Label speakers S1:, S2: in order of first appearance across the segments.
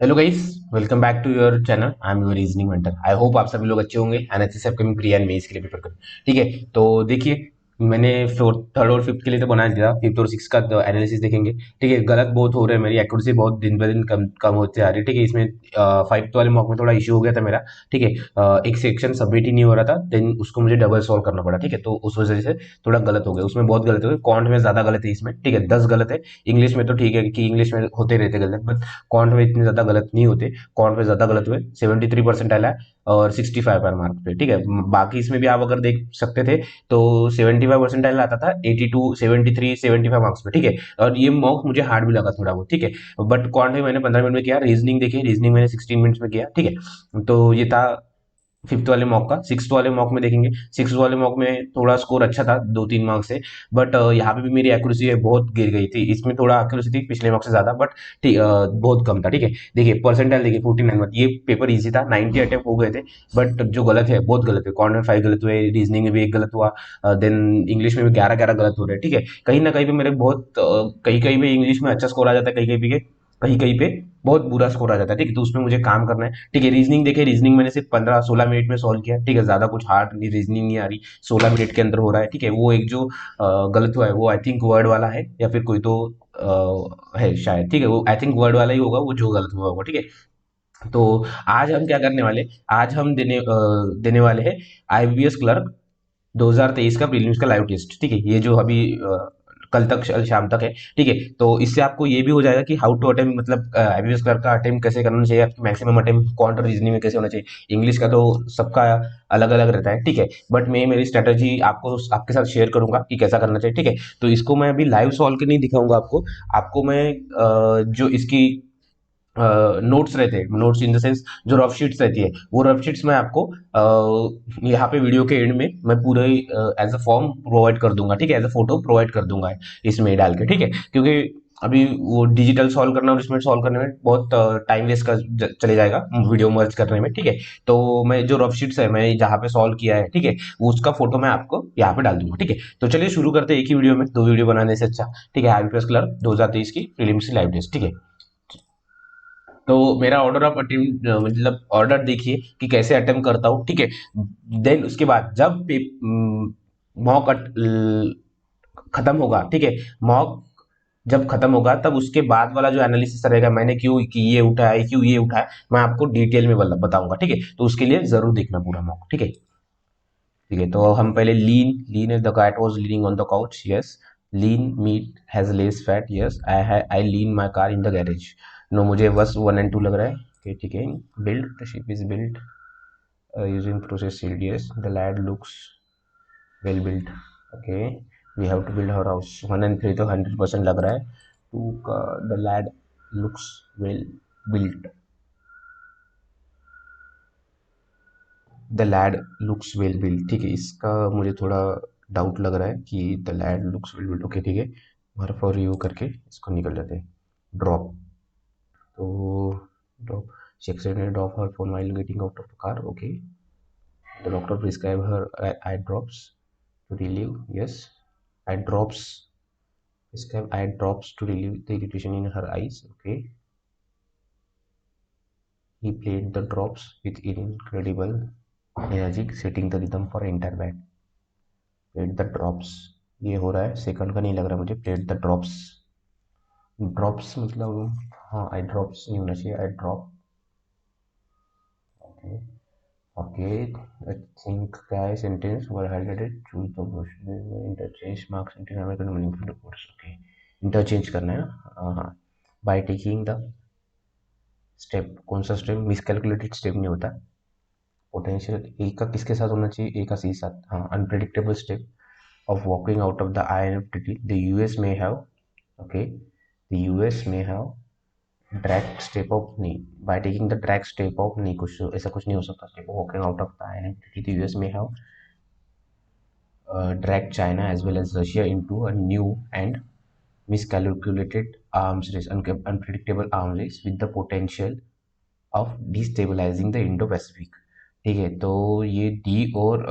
S1: Hello guys, welcome back to your channel. I am your reasoning mentor. I hope आप सभी लोग अच्छे होंगे एंड अच्छे से अपकमिंग प्री एंड मेंस के लिए प्रिपेयर करें। ठीक है, तो देखिए, मैंने फोर्थ थर्ड और फिफ्थ के लिए तो बना दिया। फिफ्थ और सिक्स का एनालिसिस देखेंगे। ठीक है, गलत बहुत हो रहा है, मेरी एक्यूरेसी बहुत दिन ब दिन कम कम होती जा रही है। ठीक है, इसमें फाइव्थ वाले मॉक में थोड़ा इशू हो गया था मेरा। ठीक है, एक सेक्शन सबमिट ही नहीं हो रहा था, देन उसको मुझे डबल सॉल्व करना पड़ा। ठीक है, तो उस वजह से थोड़ा गलत हो गया, उसमें बहुत गलत हो गया। कॉन्ट में ज्यादा गलत है इसमें। ठीक है, 10 गलत है। इंग्लिश में तो ठीक है कि इंग्लिश में होते रहते गलत, बट कॉन्ट में इतने ज्यादा गलत नहीं होते। कॉन्ट में ज्यादा गलत हुए, 73% आया और 65 पर मार्क पे। ठीक है, बाकी इसमें भी आप अगर देख सकते थे तो 75% आता था 82 73 75 मार्क्स पे। ठीक है, और ये मॉक मुझे हार्ड भी लगा थोड़ा बहुत। ठीक है, बट कॉन्ट में मैंने 15 मिनट में किया। रीजनिंग देखिए, रीजनिंग मैंने 16 मिनट्स में किया। ठीक है, तो ये था फिफ्थ वाले मॉक का। सिक्स वाले मॉक में देखेंगे, सिक्स वाले मॉक में थोड़ा स्कोर अच्छा था, 2-3 मार्क्स से। बट यहाँ पे भी मेरी एक्यूरेसी है बहुत गिर गई थी। इसमें थोड़ा एक्यूरेसी थी पिछले मॉक से ज्यादा, बट ठीक बहुत कम था। ठीक है, देखिए परसेंटाइल देखिए 49। ये पेपर इजी था, 90 अटेम्प्ट हो गए थे। बट जो गलत है बहुत गलत है। कॉर्नर में 5 गलत हुए, रीजनिंग में भी एक गलत हुआ, देन इंग्लिश में भी 11-11 गलत हो रहे हैं। ठीक है, कहीं ना कहीं पे मेरे बहुत कहीं कहीं पे इंग्लिश में अच्छा स्कोर आ जाता है, कहीं कहीं पे बहुत बुरा स्कोर आ जाता है। ठीक है, तो उसमें मुझे काम करना है। ठीक है, रीजनिंग देखिए, रीजनिंग मैंने सिर्फ 15-16 मिनट में सॉल्व किया। ठीक है, ज्यादा कुछ हार्ड रीजनिंग नहीं आ रही, 16 मिनट के अंदर हो रहा है। ठीक है, वो एक जो गलत हुआ है वो आई थिंक वर्ड वाला है, या फिर कोई तो है शायद। ठीक है, वो आई थिंक वर्ड वाला ही होगा वो जो गलत हुआ होगा। ठीक है, तो आज हम क्या करने वाले, आज हम देने वाले हैं आईबीपीएस क्लर्क 2023 का प्रीलिम्स का लाइव टेस्ट। ठीक है, ये जो अभी कल तक शाम तक है। ठीक है, तो इससे आपको ये भी हो जाएगा कि हाउ टू अटेम्प्ट, मतलब आईबीपीएस क्लर्क का अटेम्प्ट कैसे करना चाहिए, आपकी मैक्सिमम अटेम्प्ट क्वांट रीजनिंग में कैसे होना चाहिए। इंग्लिश का तो सबका अलग अलग रहता है। ठीक है, बट मैं मेरी स्ट्रेटेजी आपको आपके साथ शेयर करूंगा कि कैसा करना चाहिए। ठीक है, तो इसको मैं अभी लाइव सॉल्व के नहीं दिखाऊंगा आपको। आपको मैं जो इसकी नोट्स रहते हैं, नोट्स इन द सेंस जो रफ शीट्स रहती है, वो रफ शीट्स मैं आपको यहाँ पे वीडियो के एंड में मैं पूरे एज अ फॉर्म प्रोवाइड कर दूंगा। ठीक है, एज अ फोटो प्रोवाइड कर दूंगा इसमें डाल के। ठीक है, क्योंकि अभी वो डिजिटल सॉल्व करना और इसमें सॉल्व करने में बहुत टाइम वेस्ट कर चले जाएगा वीडियो मर्ज करने में। ठीक है, तो मैं जो रफ शीट्स है मैं जहाँ पे सॉल्व किया है, ठीक है, वो उसका फोटो मैं आपको यहाँ पे डाल दूंगा। ठीक है, तो चलिए शुरू करते हैं एक ही वीडियो में, दो वीडियो बनाने से अच्छा। ठीक है, आईबीपीएस क्लर्क 2023 की प्रीलिम्स की लाइव टेस्ट। ठीक है, तो मेरा ऑर्डर ऑफ अटेम्प्ट, मतलब ऑर्डर देखिए कि कैसे अटेम्प्ट करता हूँ। ठीक है, देन उसके बाद जब मॉक खत्म होगा। ठीक है, मॉक जब खत्म होगा तब उसके बाद वाला जो एनालिसिस रहेगा, मैंने क्यों कि ये उठाया, क्यों ये उठाया, मैं आपको डिटेल में बताऊंगा। ठीक है, तो उसके लिए जरूर देखना पूरा मॉक। ठीक है, ठीक है, तो हम पहले lean lean is the cat was leaning on the couch. Yes, lean meat has less fat. Yes, I lean my car in the garage. No, मुझे बस 1 and 2 लग रहा है। ओके, ठीक है। Build the ship is build using process sealed. Yes, the lad looks well build. Okay, we have to build her house. 1 and 3 तो 100% लग रहा है। टू का the lad looks well build, the lad looks well build. ठीक है, इसका मुझे थोड़ा डाउट लग रहा है कि the lad looks well build. Okay, ठीक है, हर फॉर यू करके इसको निकल जाते हैं। ड्रॉप, तो drop, she accidentally drop her phone while getting out of the car. Okay, the doctor prescribed her eye drops to relieve. Yes, eye drops, prescribe eye drops to relieve the irritation in her eyes. Okay, he played the drops with incredible energy, setting the rhythm for entire band. Played the drops, ये हो रहा है, second का नहीं लग रहा मुझे। Plate the drops, drops मतलब, हाँ आई ड्रॉप्स नहीं होना चाहिए, I drop. Okay, okay, I think क्या है, sentence were highlighted, choose the question, interchange marks sentence American meaning for the course. Okay, interchange करना है ना। हाँ, बाय टेकिंग द स्टेप, कौन सा स्टेप, मिसकैलकुलेटेड स्टेप नहीं होता। पोटेंशियल ए का किसके साथ होना चाहिए, ए का सी साथ। हाँ, unpredictable step of walking out of the INFTT, the US may have, okay, the US may have drag step of, नहीं, by taking the drag step of, नहीं, कुछ ऐसा कुछ नहीं हो सकता। step of walking out of the INFTT, the US may have dragged China as well as Russia into a new and miscalculated arms race, unpredictable arms race with the potential of destabilizing the Indo-Pacific। ठीक है, तो ये D और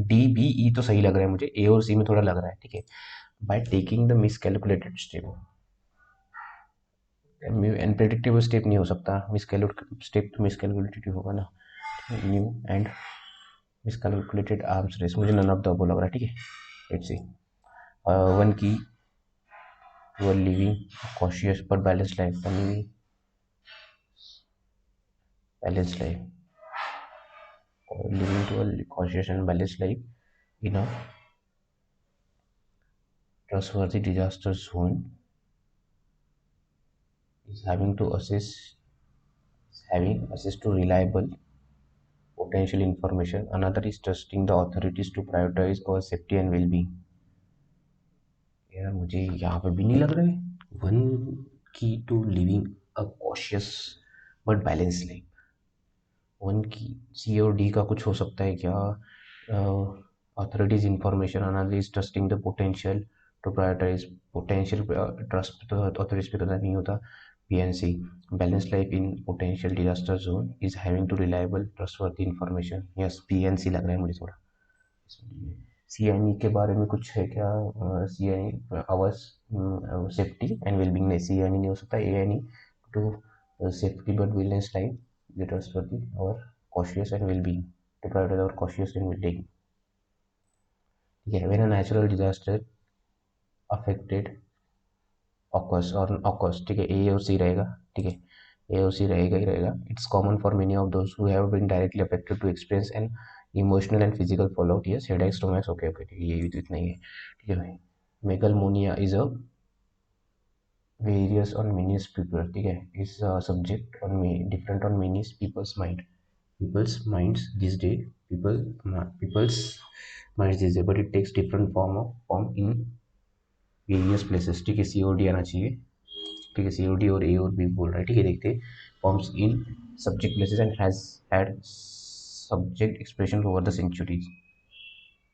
S1: D B E तो सही लग रहा है मुझे, ए और सी में थोड़ा लग रहा है। ठीक है, by taking the miscalculated step, unpredictable step नहीं हो सकता, मिसकैलकुलेटेड स्टेप तो मिसकैलकुलेटेड होगा ना। New and miscalculated arms race, मुझे नन ऑफ द अबव लग रहा है, ठीक है। Let's see. वन की you are living cautious but balance life, balance life, living to a cautious and balanced life in a trustworthy disaster zone is having access to reliable potential information. Another is trusting the authorities to prioritize our safety and well-being. यार मुझे यहाँ पे भी नहीं लग रहा है। One की to living a cautious but balance life, one की सी और डी का कुछ हो सकता है क्या? Authorities information, analyse trusting the potential to prioritise, potential trust तो अथॉरिटीज पे करना नहीं होता। PNC balance life in potential disaster zone is having to reliable trustworthy information, yes PNC लग रहा है मुझे थोड़ा। सीएनई के बारे में कुछ है क्या? C N E ours safety and wellbeing, नहीं सीएनई नहीं हो सकता। A N E to safety but wellness life the trustworthy or cautious and well-being, to prioritize our cautious and well-being, ठीक है। when a natural disaster affected occurs, ठीक है, ए और सी रहेगा, ठीक है, ए और सी रहेगा ही रहेगा। It's common for many of those who have been directly affected to experience an emotional and physical fallout, yes headache stomachs, okay okay, ये तो इतना ही है, ठीक है भाई। Megalomania is a various on many people, ठीक है, is subject on me different on many people's minds this day, people's minds this day, but it takes different form in various places, ठीक है। सीओडी आना चाहिए, ठीक है, COD और ए और बी बोल रहा है, ठीक है। देखते forms in subject places and has had subject expression over the centuries,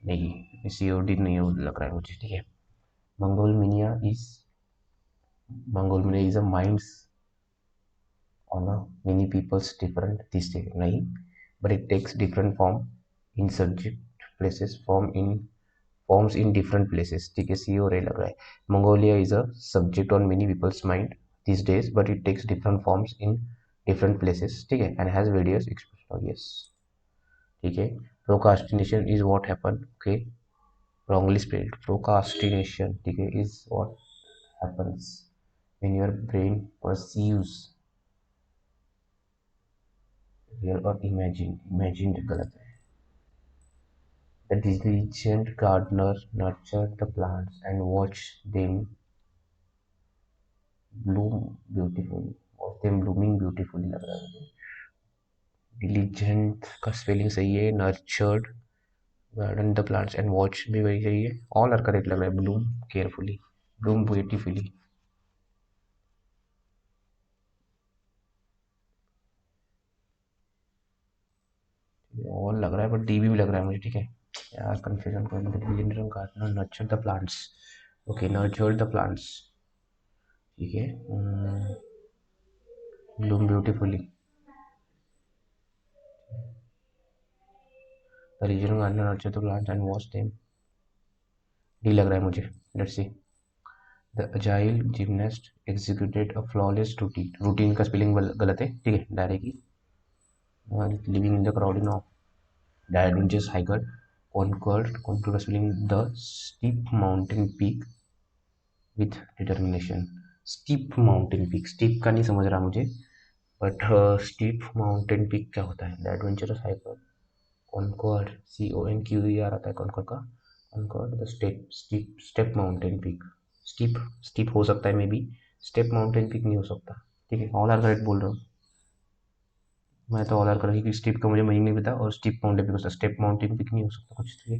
S1: नहीं सीओडी नहीं लग रहा है मुझे, ठीक है। Megalomania is megalomania is a minds on a many people's different this day, nahi, but it takes different form in subject places, forms in different places, ठीक है। सी और ए लग रहा है। Mongolia is a subject on many people's mind these days, but it takes different forms in different places, ठीक है, and has various expression, yes, ठीक है। Procrastination is what happen, okay, wrongly spelled, procrastination, ठीक है, is what happens when your brain perceives real और imagined गलत है। The diligent gardener nurtured the plants and watched them bloom beautifully, watched them blooming beautifully लग रहा है मुझे। diligent का स्पेलिंग सही है, nurtured garden the plants and watch भी वही सही है, all are correct लग रहा है। bloom carefully, bloom beautifully, all लग रहा है, बट डी भी लग रहा है मुझे, ठीक है यार, कंफ्यूजन कर लो। diligent gardener nurtured the plants, okay, nurtured the plants, ठीक है। bloom beautifully, the regional gardener nurtured the plants and watched them, D लग रहा है मुझे, let's C. The agile gymnast executed a flawless routine, routine का spelling गलत है, ठीक है, directly living in the crowd in of the adventurous hiker conquered का spelling the steep mountain peak with determination, steep mountain peak, steep का नहीं समझ रहा मुझे, बट स्टीप माउंटेन पीक क्या होता है? The adventurous hiker conquered, CONQER आता है कॉन्कॉर्ड का, conquered the step mountain peak, steep steep हो सकता है maybe, step mountain peak नहीं हो सकता, ठीक है, ऑल आर करेक्ट बोल रहा हूँ मैं तो, ऑल आर करेक्ट, क्योंकि स्टीप का मुझे मीनिंग नहीं पता, और स्टीप माउंटेन पीक हो सकता, स्टेप माउंटेन पीक नहीं हो सकता कुछ, ठीक है।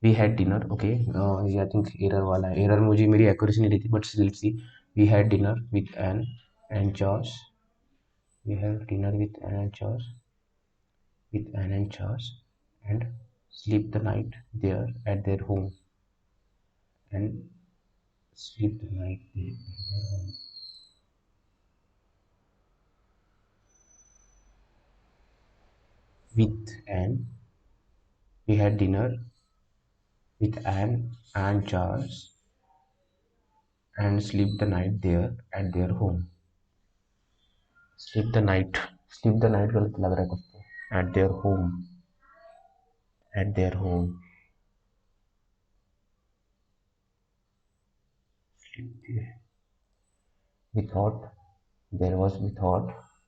S1: वी हैड डिनर, ओके, ये आई थिंक एरर वाला है, एरर मुझे मेरी एक्यूरेसी नहीं रहती, but let's see. We had dinner with Anne and Charles, we have dinner with Anne and Charles and sleep the night there at their home, and sleep the night there at their home. With Anne, we had dinner with Anne and Charles and sleep the night there at their home. Sleep the night गलत लग रहा है कुछ तो। Eight their home we thought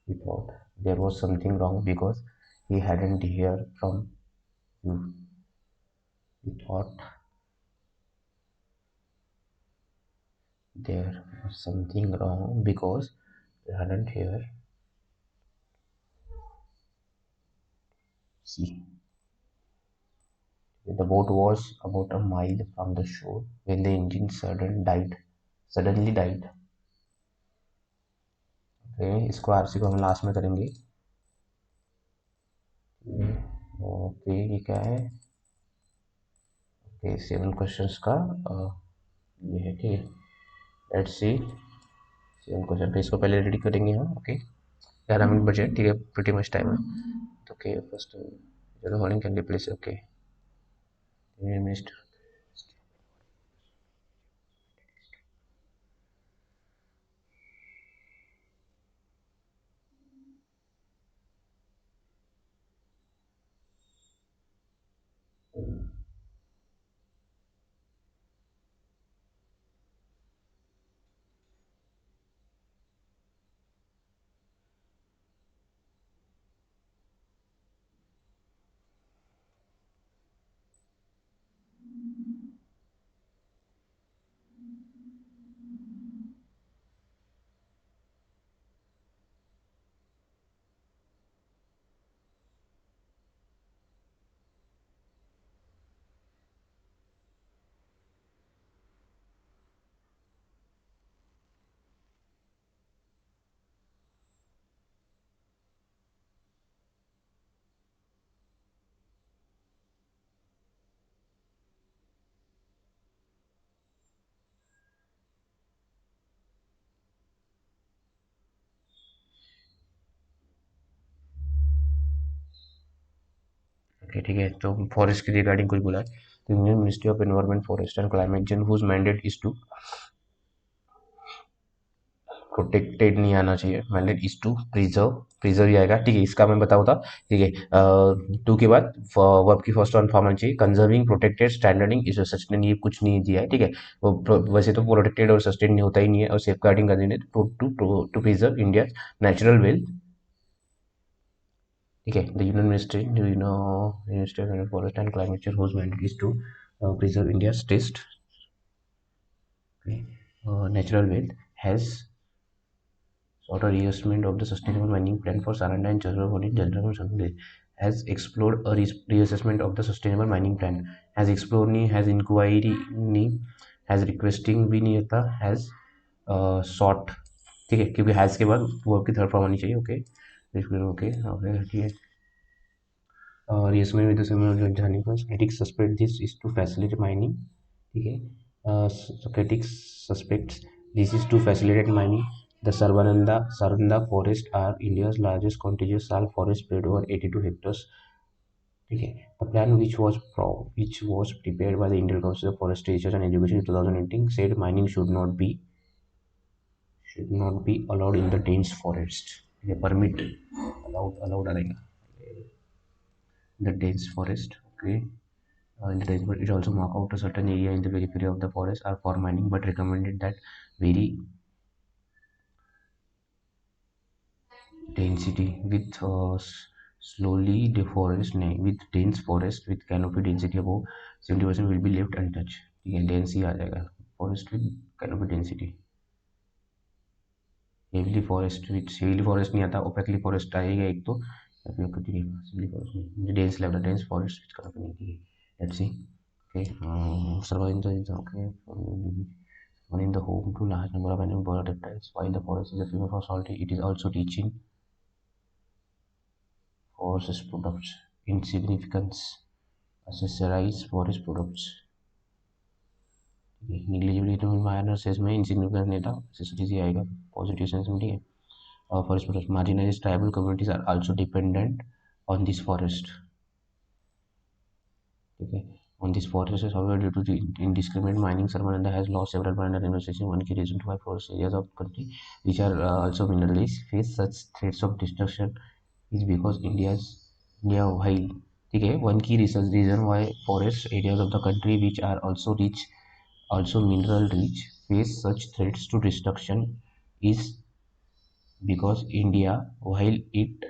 S1: we thought there was something wrong because he hadn't heard from you. We thought there was something wrong because we hadn't heard. See, the boat was about a mile from the shore when the engine suddenly died. Okay, इसको RC को हम last में करेंगे। Okay, ये क्या है? Okay, 7 questions का ये है कि लेट्स सी 7 क्वेश्चन। तो इसको पहले रेडी करेंगे हम। ओके, 11 मिनट बचे, ठीक है, प्रीटी मच टाइम है। तो ओके, फर्स्ट चलो holding can replace. Okay, mister okay, ठीक है। तो फॉरेस्ट के रिगार्डिंग कुछ बोला है। तो Indian ministry of environment, forest and climate change whose mandate is to protected नहीं आना चाहिए, मैंडेट इज टू प्रिजर्व ही आएगा, ठीक है। इसका मैं बताऊँ था, ठीक है। टू के बाद वर्ब की फर्स्ट ऑन फॉर्म आनी चाहिए, कंजर्विंग, प्रोटेक्टेड, स्टैंडर्डिंग, इस सस्टेन, ये कुछ नहीं दिया है, ठीक है। वो वैसे तो प्रोटेक्टेड और सस्टेन नहीं होता ही नहीं है, और सेफ गार्डिंग करनी है to to to preserve India natural wealth, ठीक है। The union ministry ministry of forest and climate change whose mandate is to preserve India test natural wealth has sought a reassessment of the sustainable mining plan for Saranda and Chandrapur has explored a reassessment of the sustainable mining plan, has explored नहीं, has inquiry नहीं, has requesting भी नहीं होता, has sought, ठीक है, क्योंकि has के बाद वर्ब की थर्ड फॉर्म आनी चाहिए। ओके, ओके ओके, ठीक है। और इसमें भी तो जाने को Socratic suspect this is to facilitate mining, ठीक है। Socratic suspects this is to facilitate mining. The Sarvanda forest are India's largest contiguous sal forest spread over 82 hectares, ठीक है। The plan which was prepared by the Indian Council of Forestry Research and Education in 2018 said mining should not be allowed in the dense forest, ठीक है। Permit allowed आएगा the dense forest, okay. In the dense forest, it also mark out a certain area in the periphery of the forest are for mining, but recommended that very density with slowly deforest with dense forest with canopy density above 70% will be left untouched, ठीक है। dense ही आ जाएगा, forest with canopy density। heavily forest नहीं आता, opacally forest आएगा एक तो, या फिर ठीक है heavily forest नहीं, मुझे dense लग रहा है, dense forest with canopy नहीं, ठीक है। let's see, okay. Surviving the okay, one in the home to large number of animal bird reptiles. While the forest is a famous for salty, it is also teaching forest products insignificance, accessorize forest products, negligibility में minor sense में insignificant नहीं था, accessories ही आएगा positive sense में, ठीक है। और forest products, marginalised tribal communities are also dependent on this forest, ठीक है। On these forests, however, due to the indiscriminate mining, Sarmananda has lost several minor investments. One key reason why forest areas of the country, which are also minerals, face such threats of destruction is because India while okay, one key reason why forest areas of the country which are also mineral rich face such threats to destruction is because India while it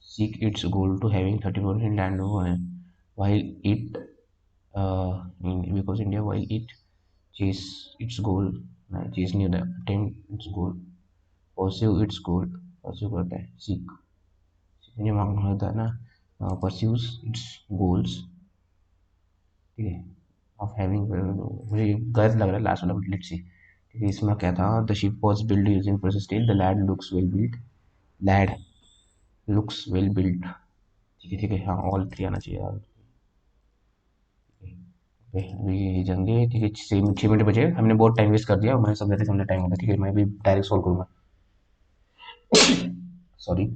S1: seek its goal to having 30% land while it because India while it chase its goal chase near the attempt its goal pursue its goal pursue करता है seek ये मांगना होता है ना pursues its goals ठीक है of having मुझे गलत लग रहा है लास्ट वाला लेट्स सी ठीक है इसमें क्या था the ship was build using process steel the lad looks well built lad looks well built ठीक है हाँ ऑल थ्री आना चाहिए यार ये जंगे ठीक है 6 मिनट बचे हमने बहुत टाइम वेस्ट कर दिया हमारे सब जैसे हमने टाइम होता ठीक है मैं भी डायरेक्ट सॉल्व करूंगा सॉरी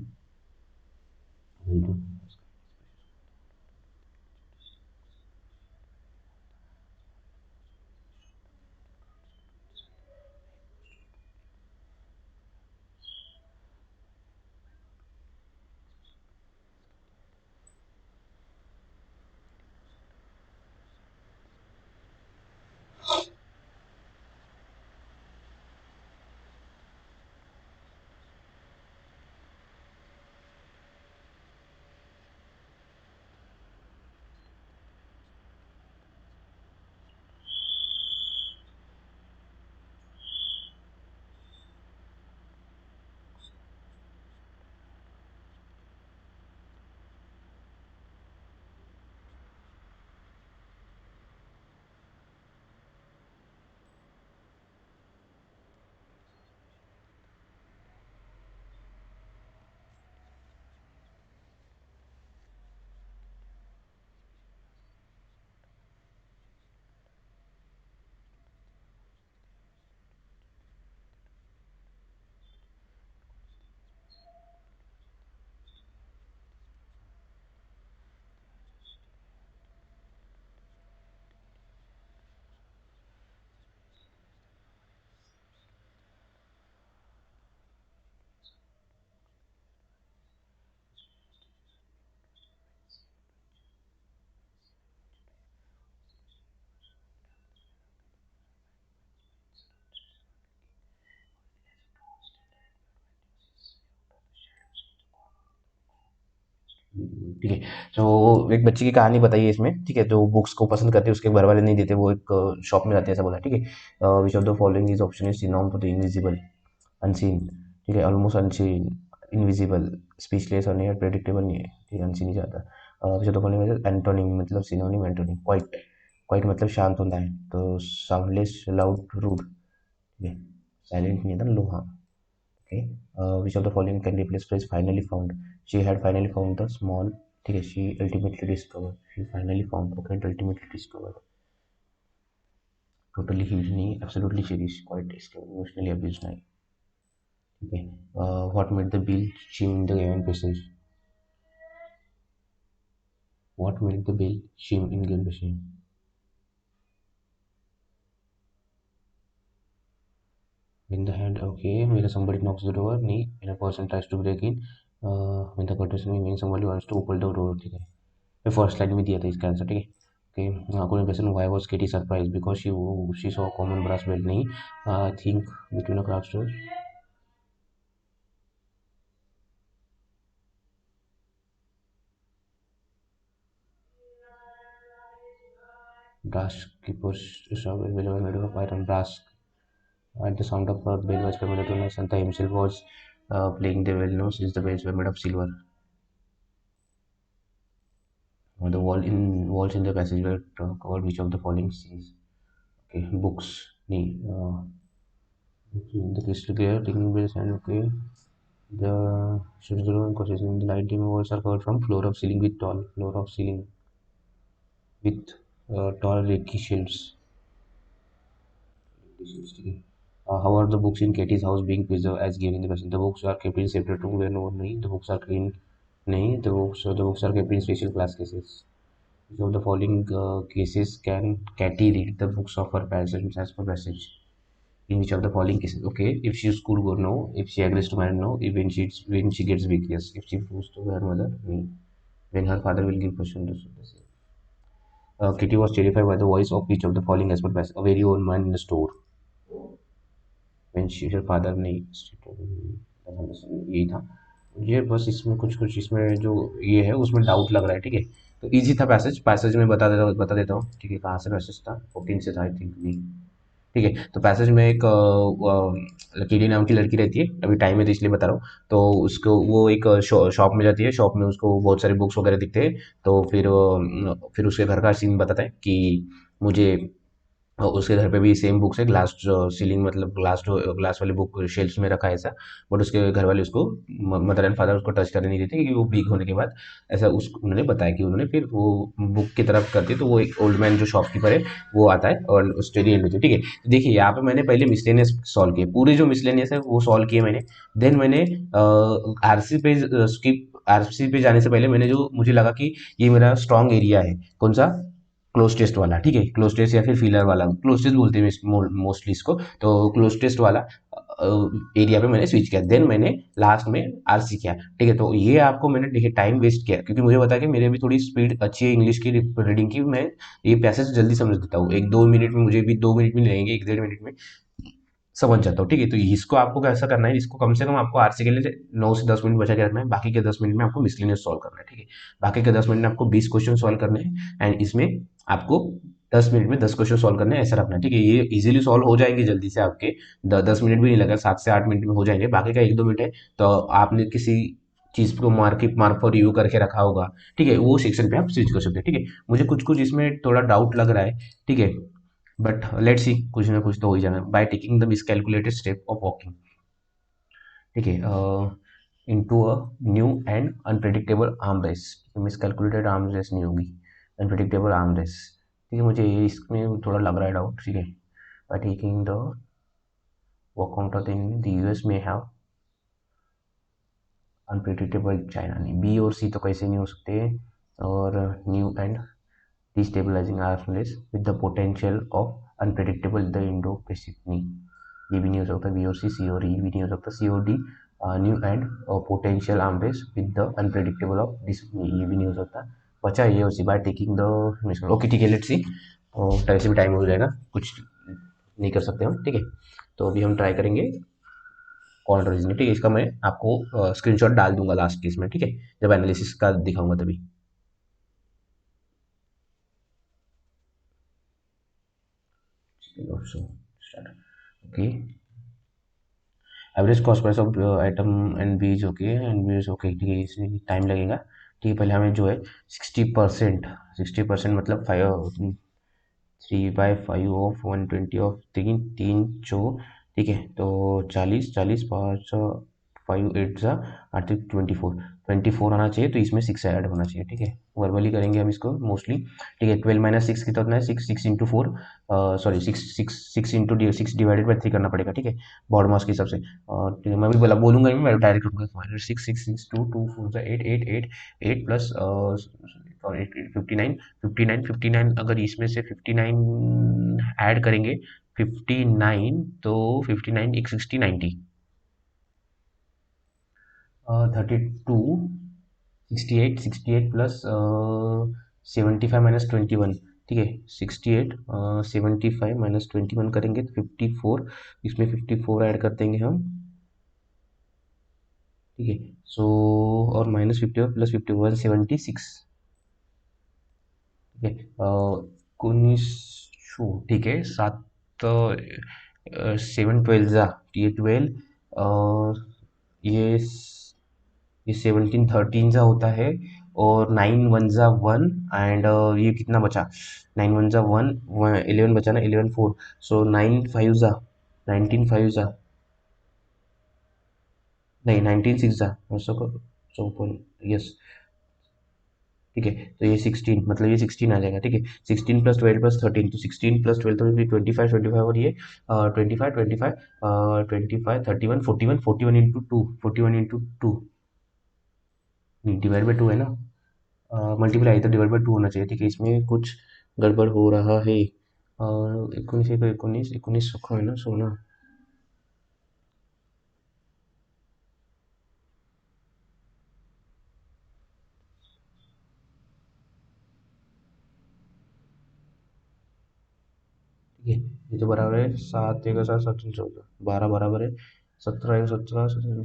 S1: ठीक है तो एक बच्चे की कहानी बताई है इसमें ठीक है जो बुक्स को पसंद करते हैं उसके घर वाले नहीं देते वो एक शॉप में जाते हैं ऐसा बोला ठीक है विच of the following is option is synonym for the invisible unseen ठीक है ऑलमोस्ट अनसीन इनविजिबल स्पीचलेस और नियर प्रेडिक्टेबल नहीं है ठीक है अनसीन ही जाता विच ऑफ द फॉलोइंग एंटोनिम मतलब सिनोनिम एंटोनिम क्वाइट क्वाइट मतलब शांत होता है तो साउंडलेस लाउड रूड ठीक है साइलेंट नहीं था लोहा okay which of the following can replace phrase finally found she had finally found the small ठीक है she ultimately discovered she finally found okay ultimately discovered totally healed नहीं absolutely cherished quite scared emotionally abused नहीं ठीक है what made the bell chime in the given passage what made the bell chime in given passage when the hand okay when somebody knocks the door नहीं when a person tries to break in when the person means somebody wants to open the door ठीक है ये first line में दिया था इसका answer ठीक है okay according question why was Katie surprised because she saw a common brass belt नहीं I think between a craft store brass keepers shop available made of iron brass at the sound of her bell was coming to Santa himself was playing the well known since the bells were made of silver the walls in the passage were covered which of the following scenes okay books nee the crystal clear ringing bells and okay the Switzerland consisting the light dim walls are covered from floor of ceiling with tall reiki shields. How are the books in Katie's house being preserved as given in the present? The books are kept in separate room where no one nahi. The books are clean nahi. The books are kept in special glass cases. of the following cases can Katie read the books of her parents as per passage? In which of the following cases? Okay, if she school go, no. If she agrees to marry, no. If when she gets weak, yes. If she proves to her mother, no. When her father will give permission to say. Kitty was terrified by the voice of each of the following as per passage. A very old man in the store. When she her father नहीं यही था। ये बस इसमें कुछ कुछ इसमें जो ये है उसमें डाउट लग रहा है, ठीक है। तो इजी था पैसेज, पैसेज में बता देता हूँ, ठीक है। कहाँ से पैसेज था, 14 से था आई थिंक, नहीं, ठीक है। तो पैसेज में एक लकीली नाम की लड़की रहती है, अभी टाइम है तो इसलिए बता रहा हूँ। तो उसको वो एक शॉप में जाती है, शॉप में उसको बहुत सारे बुक्स वगैरह दिखते हैं। तो फिर उसके घर का सीन बताता है कि मुझे उसके घर पे भी सेम बुक्स है, ग्लास सीलिंग मतलब ग्लास वाली बुक शेल्फ्स में रखा है ऐसा। बट उसके घर वाले उसको मदर एंड फादर उसको टच करने नहीं देते क्योंकि वो वीक होने के बाद ऐसा उस उन्होंने बताया कि उन्होंने फिर वो बुक की तरफ करती है। तो वो एक ओल्ड मैन जो शॉपकीपर है वो आता है और स्टोरी एंड होती है, ठीक है। तो देखिए यहाँ पे मैंने पहले मिसलेनियस सॉल्व किए, पूरे जो मिसलेनियस है वो सॉल्व किए मैंने। देन मैंने आरसी पे स्किप आरसी पे जाने से पहले मैंने जो मुझे लगा कि ये मेरा स्ट्रॉन्ग एरिया है, कौन सा, क्लोज टेस्ट वाला, ठीक है। क्लोज टेस्ट या फिर फिलर वाला, क्लोज टेस्ट बोलते हैं मोस्टली इसको। तो क्लोज टेस्ट वाला एरिया पे मैंने स्विच किया, देन मैंने लास्ट में आरसी किया, ठीक है। तो ये आपको मैंने देखिए टाइम वेस्ट किया क्योंकि मुझे पता है कि मेरे भी थोड़ी स्पीड अच्छी है इंग्लिश की रीडिंग की, मैं ये पैसेज जल्दी समझ देता हूँ। एक 2 मिनट में, मुझे भी 2 मिनट में लगेंगे, 1 डेढ़ मिनट में समझ जाता हूँ, ठीक है। तो इसको आपको कैसा करना है, इसको कम से कम आपको आरसी के लिए 9 से 10 मिनट बचा के रखना है, बाकी के 10 मिनट में आपको मिसलेनियस सॉल्व करना है, ठीक है। बाकी के 10 मिनट में आपको 20 क्वेश्चन सॉल्व करने हैं एंड इसमें आपको 10 मिनट में 10 क्वेश्चन सॉल्व करने हैं, ऐसा रखना है, ठीक है। ये इजीली सॉल्व हो जाएंगे जल्दी से आपके, 10 मिनट भी नहीं लगा, 7 से 8 मिनट में हो जाएंगे। बाकी का 1-2 मिनट है तो आपने किसी चीज को मार्क फॉर रिव्यू करके रखा होगा, ठीक है, वो सेक्शन पे आप स्विच कर सकते हैं, ठीक है। मुझे कुछ कुछ इसमें थोड़ा डाउट लग रहा है, ठीक है। बट लेट्स सी, कुछ ना कुछ तो हो ही जाना by taking the miscalculated step of walking, ठीक है। Into a new and unpredictable arm race, miscalculated arm race नहीं होगी, अनप्रेडिक्टेबल आर्म रेस, ठीक है। मुझे ये इसमें थोड़ा लग रहा है डाउट, ठीक है। By taking the work out in the US may have unpredictable China, नहीं, बी और सी तो कैसे नहीं हो सकते। और new and destabilising arm race with the potential of unpredictable the Indo Pacific, ये भी नहीं हो सकता। बी और सी और ई भी नहीं हो सकता। सी और D new and potential arm race with the unpredictable of this, ये भी नहीं हो सकता। बचा ये और C by taking the, okay ठीक है, लेट्स सी। और ऐसे भी टाइम हो जाएगा, कुछ नहीं कर सकते हम, ठीक है। तो अभी हम ट्राई करेंगे कॉर्नर रीजनिंग, ठीक है। इसका मैं आपको स्क्रीनशॉट डाल दूंगा लास्ट केस में, ठीक है, जब एनालिसिस का दिखाऊंगा तभी। Okay, average cost price of item and बीज, ओके, एंड बीज, ओके, ठीक है, इसमें टाइम लगेगा, ठीक है। पहले हमें जो है 60%, 60% मतलब 3/5 ऑफ 120 ऑफ तीन तीन चो, ठीक है। तो 40, 40, 5, 5 8 सा 8, 24, 24 आना चाहिए, तो इसमें 6 ऐड होना चाहिए, ठीक है। वर्बली करेंगे हम इसको मोस्टली, ठीक है। 12 - 6 कितना होता है, 6 6 × 4, सॉरी 6 डिवाइडेड बाई 3 करना पड़ेगा, ठीक है, बॉड मास के हिसाब से। ठीक है, मैं भी बोलूंगा, मैं डायरेक्ट करूँगा, 6 6 6 2 2 4 8 8 8 प्लस और 59, 59 अगर इसमें से 59 ऐड करेंगे, 59 तो 59 एक 60 90, 32, 68 प्लस 75 - 21, ठीक है। 68 75 - 21 करेंगे तो 54, इसमें 54 ऐड कर देंगे हम, ठीक है। सो और -50 और +51 76, ठीक है। 19, ठीक है, 7, 7 12 जा, ये 12 और ये 17 13 सा होता है, और 9 1 जा 1 एंड ये कितना बचा, 9 1 जा 1, 11 बचा ना, 11 4, सो 9 5 जा 19 5 जा, नहीं 19 6 जा, सो यस, ठीक है। तो ये 16 मतलब ये 16 आ जाएगा, ठीक है। 16 + 12 + 13, तो 16 + 12 तो 25 25, और ये 25 25 25 31 41 41 × 2, 41 × 2, डिवाइड बाई 2 है ना, मल्टीप्लाई तो डिवाइड बाई 2 होना चाहिए, ठीक है। इसमें कुछ गड़बड़ हो रहा है। 19 एक 19 19 सौ है ना, 16। ठीक है, ये तो बराबर है 7 एक 7 7 14 12 बराबर है 17 एक 17 17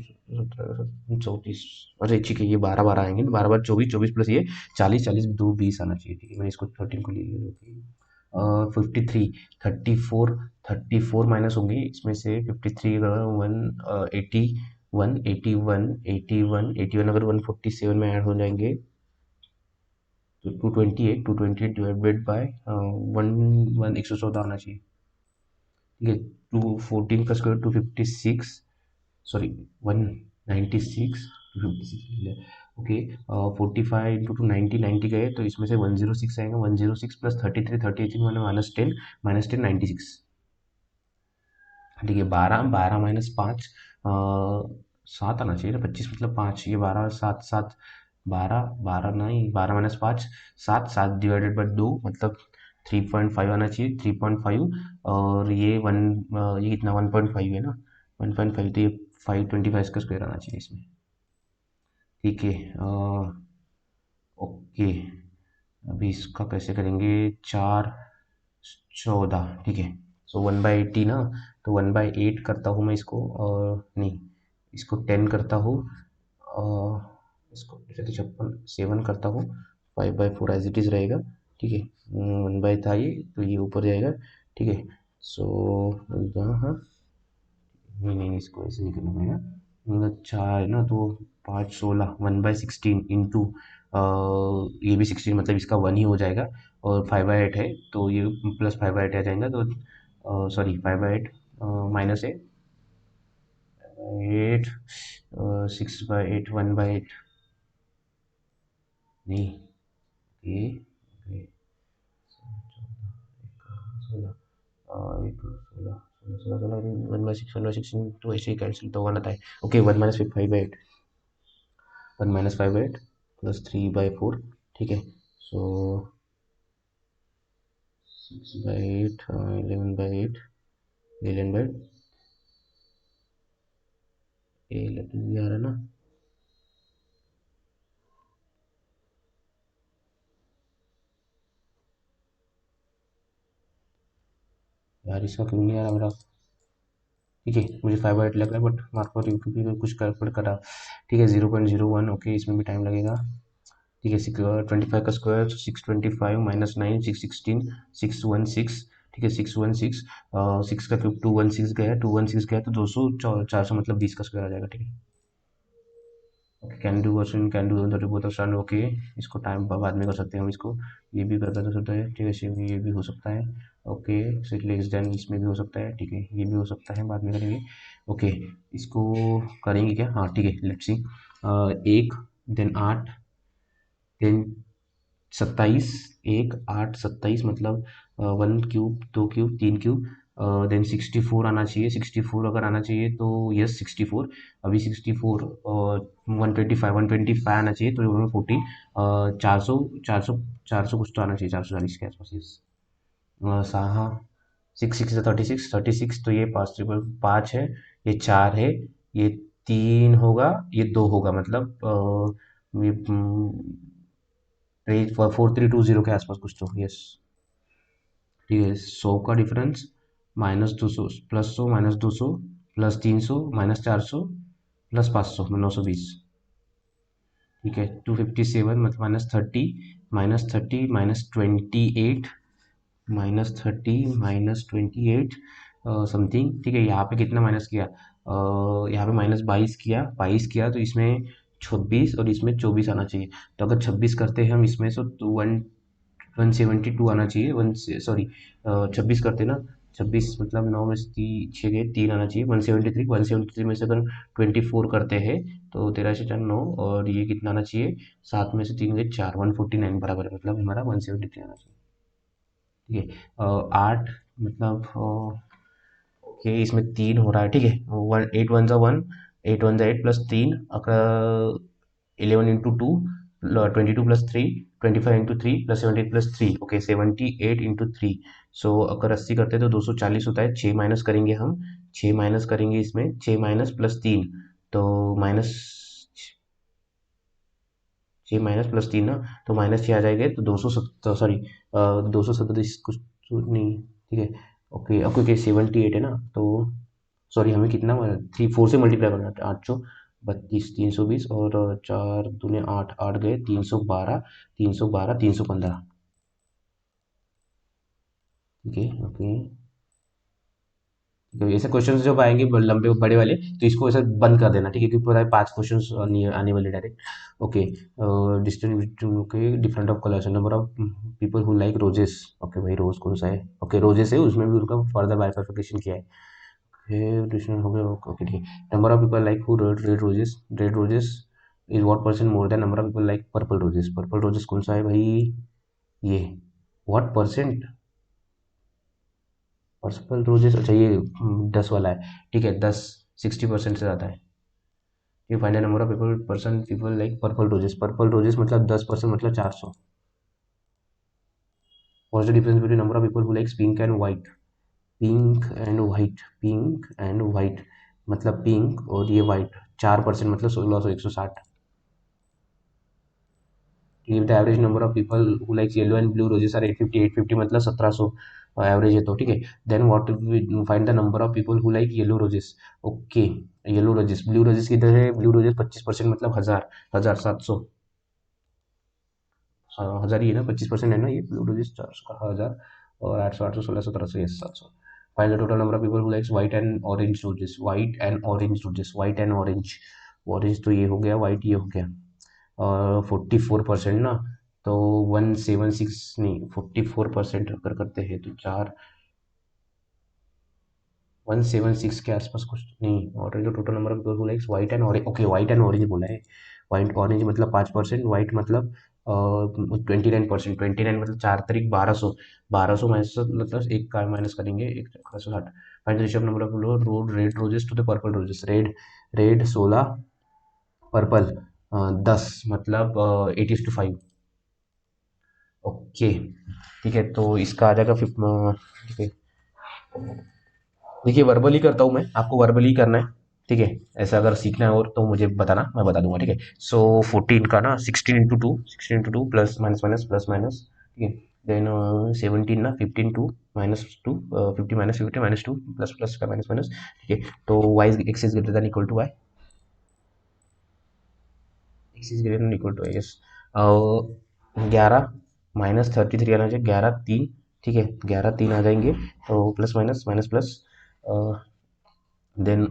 S1: 34। अरे ठीक है, ये 12 12 आएंगे, 12 12 24 24 प्लस ये 40 40 दो 20 आना चाहिए, ठीक है। मैंने इसको 13 को ले लिया। 53 34 34 माइनस होंगे इसमें से 53 वन 81 81 81 81 अगर 147 में ऐड हो जाएंगे तो 228 डिवाइडेड बाय वन वन 114 आना चाहिए, ठीक है। 214 का square 256, sorry 196 256 okay. 45 into two 90 गए तो इसमें से 106 आएगा, 106 प्लस 33 38 मैंने माइनस टेन 96, ठीक है। 12 12 माइनस 5 7 आना चाहिए ना, 25 मतलब 5, ये 12 7 7 12 12 नहीं 12 माइनस 5 7 7 डिवाइडेड बाई 2 मतलब 3.5 आना चाहिए 3.5। और ये ये कितना 1.5 है ना, 1.5 तो ये 525 का स्क्वायर आना चाहिए इसमें, ठीक है। ओके, अभी इसका कैसे करेंगे, 4 14, ठीक है। सो 1/80 ना, तो 1/8 करता हूँ मैं इसको, और नहीं इसको 10 करता हूँ, और इसको 7 करता हूँ, 5/4 एज इट इज़ रहेगा, ठीक है। 1 बाई था ये तो ये ऊपर जाएगा, ठीक है। सो यहाँ नहीं नहीं इसको ऐसे नहीं करना पड़ेगा, मतलब 4 है ना, तो 5 16 1/16 इंटू ये भी 16 मतलब इसका 1 ही हो जाएगा, और 5/8 है तो ये प्लस 5/8 आ जाएगा, तो सॉरी 5/8 माइनस है 8 6/8 1/8 नहीं ये ये 16 16 16 16 1/6 तो ऐसे ही कैंसिल तो होना था, ओके 1 - 5/8 1 - 5/8 प्लस 3/4, ठीक है। सो 6/8 11/8 11 आ रहा है ना, यार इसका क्यों नहीं आ रहा मेरा, ठीक है मुझे 5/8 लग रहा है बट मार्क यूट्यूब भी कुछ गड़बड़ करा, ठीक है 0.01 ओके, इसमें भी टाइम लगेगा, ठीक है। 25 का स्क्वायर 625 माइनस 9 616 616, ठीक है 616 6 का क्यूब 216 गया तो 200 400 मतलब 20 का स्क्वायर आ जाएगा, ठीक है। Okay can do question can do that both stand okay, इसको टाइम बाद में कर सकते हैं हम इसको, ये भी कर सकते हैं, ठीक है ये भी हो सकता है, ओके सिट लेस देन इसमें भी हो सकता है, ठीक है ये भी हो सकता है बाद में करेंगे, ओके इसको करेंगे क्या, हाँ ठीक है लेट्स सी। 1 देन 8 देन 27 1 8 27 मतलब 1 क्यूब 2 क्यूब 3 क्यूब, देन 64 आना चाहिए, 64 अगर आना चाहिए तो यस 64, अभी 64 और 125 आना चाहिए तो 14 400 400 400 कुछ तो आना चाहिए 440 के आसपास, यस। हाँ 6 6 36 36 तो ये 5 है, ये 4 है, ये 3 होगा, ये 2 होगा मतलब ये 4320 के आसपास कुछ तो, यस, ठीक है। 100 का डिफरेंस -200 +100 -200 +300 -400 +500 920, ठीक है। 257 मतलब -30 -30 -30 -28 समथिंग, ठीक है। यहाँ पे कितना माइनस किया, यहाँ पे -22 किया तो इसमें 26 और इसमें 24 आना चाहिए, तो अगर 26 करते हैं हम इसमें तो 172 आना चाहिए, 26 करते ना, 26 मतलब 9 में से 6 गए 3 आना चाहिए, 173 में से अगर 24 करते हैं तो 13 से 4 9, और ये कितना आना चाहिए, 7 में से 3 गए 4 149 बराबर है, मतलब हमारा 173 आना चाहिए, ठीक है। 8 मतलब ओके इसमें 3 हो रहा है, ठीक है। 8 1 ज़ा 1 8 1 ज़ा 8 +3 अगर 11 into 2 22 plus 3, 25 into 3 plus 78 plus 3, okay 78 into 3। सो अगर 80 करते हैं तो 240 होता है। 6 माइनस करेंगे हम, 6 माइनस करेंगे इसमें, 6 माइनस प्लस 3, तो माइनस 6 माइनस प्लस 3 ना, तो माइनस 6 आ जाएंगे तो 270, सॉरी 237 कुछ तो नहीं, ठीक है। ओके ओके ओके 78 है ना, तो सॉरी हमें कितना 4 से मल्टीप्लाई करना है, 832, 320 और 4 दूने 8, 8 गए 312, 312, 315, ठीक है ओके। तो ऐसे क्वेश्चन जब आएंगे लंबे बड़े वाले, तो इसको ऐसे बंद कर देना, ठीक है, क्योंकि पता है 5 क्वेश्चन आने वाले direct. Okay distance, okay different of colours, number of people who like roses, okay भाई रोज कौन सा है, ओके रोजेस है, उसमें भी उनका फर्दर बाइफरफिकेशन किया है। ओके डिस्टेंस हो गया, ओके ठीक है। Number of people like who red red roses, red roses is what percent more than number of people like purple roses, purple roses कौन सा है भाई, ये व्हाट परसेंट, पर्पल रोजेस, अच्छा ये 10 वाला है, ठीक है 10, 60% से ज़्यादा है। You find the number of people like purple roses, purple roses मतलब 10% मतलब 400। What's the difference between number of people who likes pink and white, pink and white, pink and white मतलब पिंक और ये वाइट, 4% मतलब 1600, 160। Give the average number of people who likes yellow and blue roses are 850, 850 मतलब 1700 average है, तो ठीक है। Then what find the number of people who like yellow roses, okay yellow roses, blue roses किधर है, blue roses 25% मतलब 1000, 1700, 1000 ही है ना, 25% है ना, ये ब्लू रोजेस 400 का 1000, और 800, 800, 1600, 1700, ये 700। Find the total number of people who likes white and orange roses, white and orange roses, white and orange, orange तो ये हो गया, व्हाइट ये हो गया, और 44% ना, तो 176 नहीं, 44% अगर करते हैं तो 176 के आसपास कुछ नहीं। और जो total number of people who likes white and orange, okay white and orange बोला है, व्हाइट ऑरेंज मतलब 5%, व्हाइट मतलब 29%, 29 मतलब 4 तारीख 1200, 1200 माइनस मतलब एक का माइनस करेंगे, 160। Find the ratio of number of road red roses to the purple roses, red red 16, purple 10 मतलब 8:5, ओके ठीक है। तो इसका आ जाएगा फिफ्थ, ठीक है। देखिए वर्बली करता हूँ मैं, आपको वर्बली करना है, ठीक है। ऐसा अगर सीखना है और तो मुझे बताना, मैं बता दूंगा, ठीक है। सो 14 का ना 16 into two, 16 into two plus minus minus plus minus, ठीक है। देन 17 ना 15 two minus two, 50 minus 50 minus two plus plus का माइनस माइनस, ठीक है। तो Y X is greater than equal to Y, X is greater than equal to Y, yes. 11 minus 33 आना चाहिए, 11 3, ठीक है 11 3 आ जाएंगे, तो plus minus minus plus, then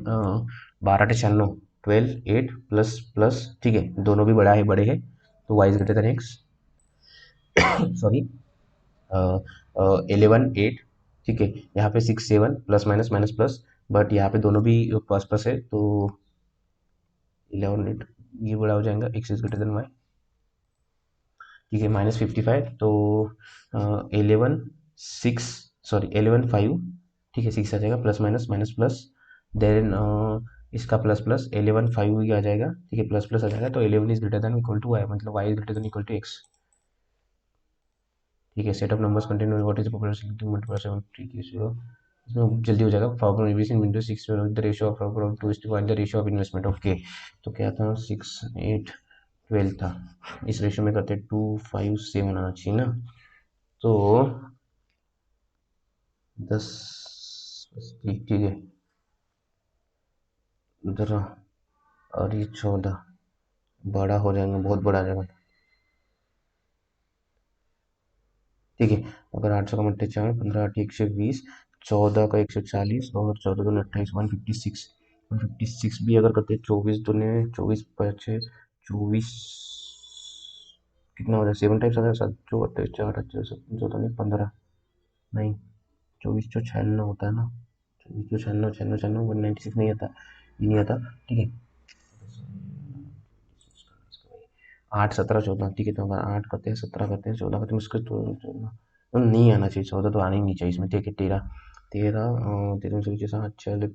S1: 12 × 96, 12 8 plus plus, ठीक है दोनों भी बड़ा है बड़े हैं, तो Y is greater than X, sorry 11 8, ठीक है। यहाँ पे 6 7 plus minus minus plus, but यहाँ पे दोनों भी प्लस प्लस है, तो 11 8 ये बड़ा हो जाएगा, X is greater than Y, ठीक है। -55, तो 11 6, सॉरी 11 5, ठीक है 6 आ जाएगा, plus minus minus plus, then इसका प्लस प्लस 11 5 ही आ जाएगा, ठीक है प्लस प्लस आ जाएगा, तो 11 is greater than equal to Y, मतलब Y is greater than equal to X, ठीक है। Set of numbers contain what is popular multiply 7, ठीक है। सो इसमें जल्दी हो जाएगा, problem revision window 6 the ratio of problem 2 is to find the ratio of investment, okay. तो क्या था 6 8 12 था, इस रेशियो में करते 2 5 7 आना चाहिए ना, तो 10, ठीक ठीक है उधर, और ये 14 बड़ा हो जाएगा, बहुत बड़ा आ जाएगा, ठीक है। अगर 800 का 4, 15 8 120, 14 का 140, और 14 दूनी 28, 156, 156 भी अगर करते 24 दूनी 24 5 24, कितना हो जाए 7 टाइम्स आ जाएगा, 7 जो 28 4 28 14 नहीं 15, नहीं 24 जो 96 होता है ना, 24 जो 96 96 96 196 नहीं आता, ये नहीं आता, ठीक है। 8 17 14, ठीक है। तो अगर 8 करते हैं 17 करते हैं 14 करते हैं, मुझको तो नहीं आना चाहिए, 14 तो आना ही नहीं चाहिए इसमें, ठीक है। 13 13 13 से 7 चल,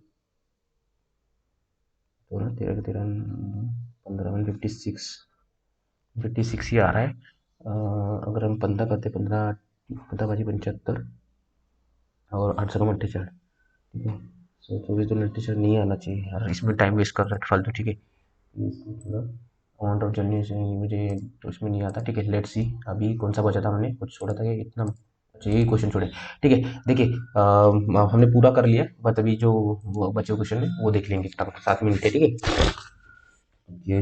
S1: तो ना 13 13 15 156, 56 ही आ रहा है। अगर हम 15 करते, 15 15 5 75 और 8 कम 48, ठीक है। सो 24 दूनी 48 नहीं आना चाहिए यार, इसमें टाइम वेस्ट कर रहा है फालतू, ठीक है। इसको थोड़ा अमाउंट ऑफ जर्नी से मुझे तो इसमें नहीं आता, ठीक है। लेट्स सी अभी कौन सा बचा था, हमने कुछ छोड़ा था कि इतना, अच्छा यही क्वेश्चन छोड़े, ठीक है। देखिए हमने पूरा कर लिया, बट अभी जो वो बचे क्वेश्चन है वो देख लेंगे, 7 मिनट है, ठीक है। ये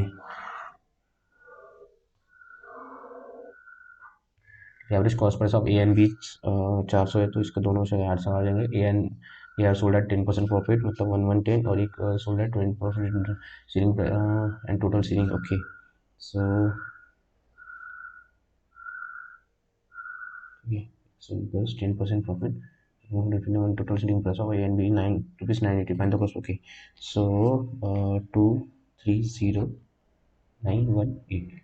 S1: average cost price of A and B 400 है, तो इसका दोनों से 800 आ जाएंगे। A are sold at 10% profit, मतलब 1110, और एक sold at 20 profit selling and total selling, okay. So so plus 10% profit. One total selling price of A and B 9 rupees 980. Find the cost. Okay. So 230918.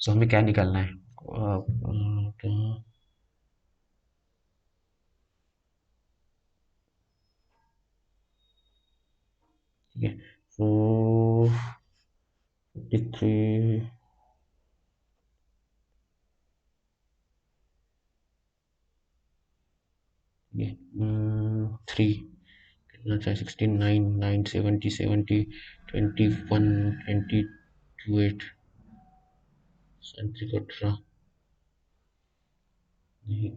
S1: So हमें क्या निकालना है? ठीक है। So 53, ठीक है। 3 कितना चाहिए? 69 9 70 70 21 22 8 सेंट्री को 18 नहीं,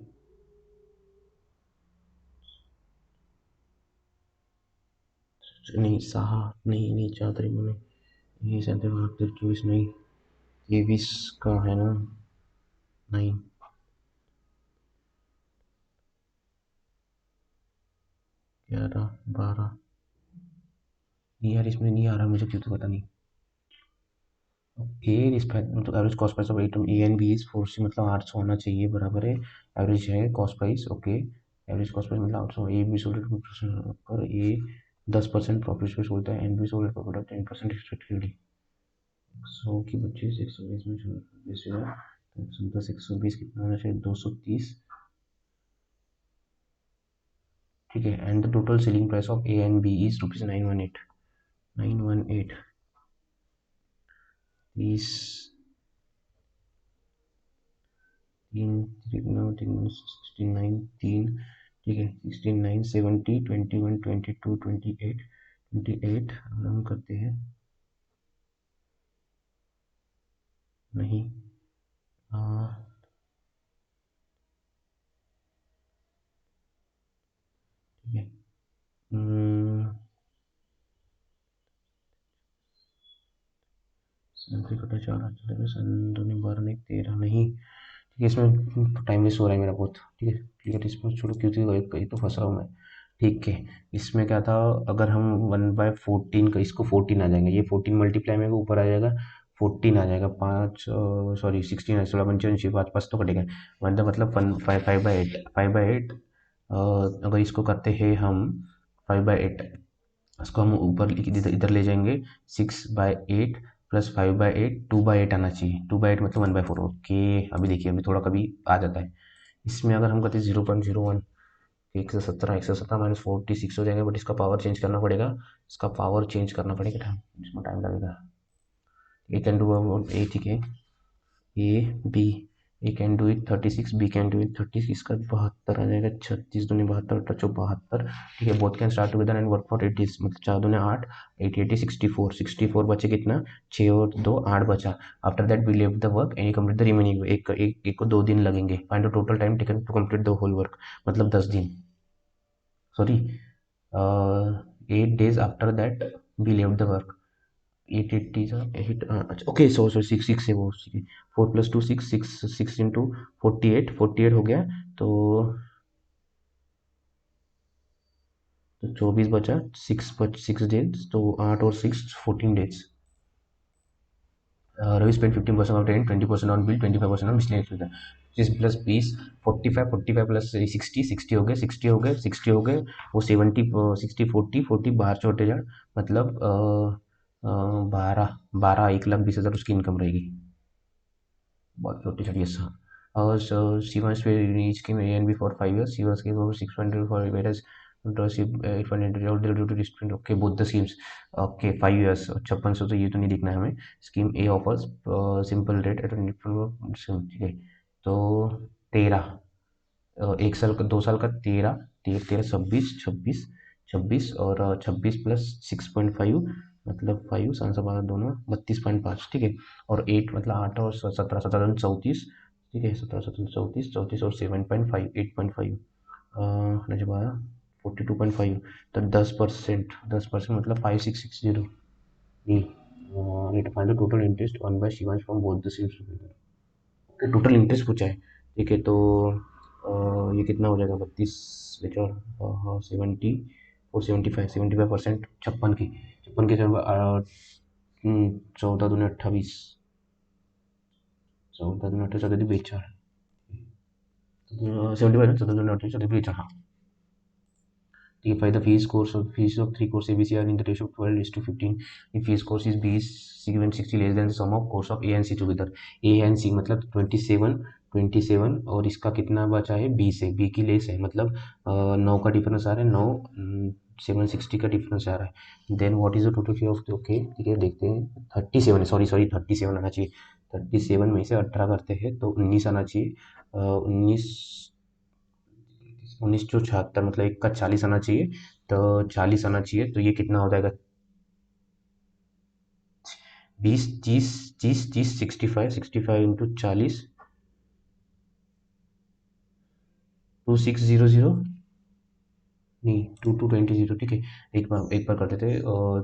S1: नहीं सहा नहीं नहीं चाहता रही मैंने, ये सेंट्री को 24 नहीं, 23 का है ना, 9 11 12, नहीं यार इसमें नहीं आ रहा मुझे, क्यों तो पता नहीं। ए रिस्पेक्ट मतलब average cost price of item A and B is 4 मतलब 800 होना चाहिए, बराबर है। एवरेज है cost price, okay. Average cost price मतलब 800, ए बी सोल्ड पर ए 10% प्रॉफिट पे सोलता है, and be sold profit of 10% respectively. 100 की 25 120 में 20 10 120 कितना होना चाहिए? 230, ठीक है। And the total selling price of A and B is rupees 918 please. तीन तीन 69 3, ठीक है। 69 70 21 22 28 28 अगर हम करते हैं, नहीं ठीक है। सैलरी कटा 4 चलेगा, सन दूनी 12 नहीं 13 नहीं, ठीक है। इसमें टाइम वेस्ट हो रहा है मेरा बहुत, ठीक है। क्लियर, इसमें छोड़ो क्योंकि ये तो फंस रहा हूँ मैं, ठीक है। इसमें क्या था, अगर हम 1/14 का, इसको 14 आ जाएंगे, ये 14 मल्टीप्लाई में ऊपर आ जाएगा, 14 आ जाएगा, 5 सॉरी 16 है, 16 5 5 तो कटेगा, मतलब 5/8 5/8। अगर इसको करते हैं हम 5/8, इसको हम ऊपर इधर इधर ले जाएंगे, 6/8 प्लस 5/8, 2/8 आना चाहिए, 2/8 मतलब 1/4, ओके। अभी देखिए अभी थोड़ा कभी आ जाता है। इसमें अगर हम करते हैं 0.01, 117 -46 हो जाएगा, बट इसका पावर चेंज करना पड़ेगा, इसका पावर चेंज करना पड़ेगा, टाइम इसमें टाइम लगेगा। ए कैन डू ए, ठीक है। A B, A can do it 36, B can do it 30, इसका 72 आ जाएगा, 36 दूनी 72 टचो 72, ठीक है। Both can start together and work for 80, मतलब 4 दूने 8, 80 64 64 बचे कितना, 6 और 2 8 बचा। After that we leave the work and complete the remaining, एक को 2 दिन लगेंगे। Find the total time taken to complete the whole work, मतलब 10 दिन, sorry 8 days after that we left the work। 880 था 8, अच्छा ओके, सो 6 है वो, 4 + 2 6 6 6 इंटू 48 हो गया, तो 24 बचा, 6 डेज, तो 8 और 6 14 days. Ravi spend 15% on rent, 20% on bill, 25% on miscellaneous, 25 plus 20 45 45 plus 60 60 हो गए, 60 हो गए, 60 हो गए, वो 70 60 40 40 बाहर छोटे जड़, मतलब 12 12 1,20,000 उसकी इनकम रहेगी, बहुत छोटी छोटी। हाँ, She wants to reach scheme A and B for 5 years. She was given over 600 for whereas she 800 all due to distribution. Okay, both the schemes. Okay, 5 years 5600 तो ये तो नहीं देखना है हमें. Scheme A offers simple rate at ठीक है. तो 13 एक साल का 2 साल का 13 तेरह तेरह 26 और 26 प्लस 6.5 मतलब 5 7 12 दोनों 32.5 ठीक है. और 8 मतलब 8 और 17 17 34 ठीक है. 17 17 34 34 और 7.5 8.5 जब आया 42.5 तो 10% मतलब 5660 need to find the total interest earned by Shivansh from both the schemes together. Okay, total interest पूछा है. ठीक है, तो ये कितना हो जाएगा 32 बेचा 70 और 75 56 की 14 दूनी 28 14 दूनी 28 बेचा 75 14 दूनी 28 बेचा. हाँ ठीक है. Five the fees of three course ABC are in the ratio of 12:15. if fees course is B is 60 less than the sum of course of A and C together. A and C मतलब 27 और इसका कितना बचा है B से. B की less है मतलब 9 का डिफरेंस आ रहा है. 9 760 का डिफरेंस आ रहा है. Then what is the total fee of okay ठीक है देखते हैं. 37 है सॉरी 37 आना चाहिए. 37 में से 18 करते हैं तो 19 आना चाहिए. 19 मतलब एक का 40 आना चाहिए. तो 40 आना चाहिए तो ये कितना हो जाएगा 20 30 30 65 इंटू 40 2600 नहीं 2220 ठीक है. एक बार करते थे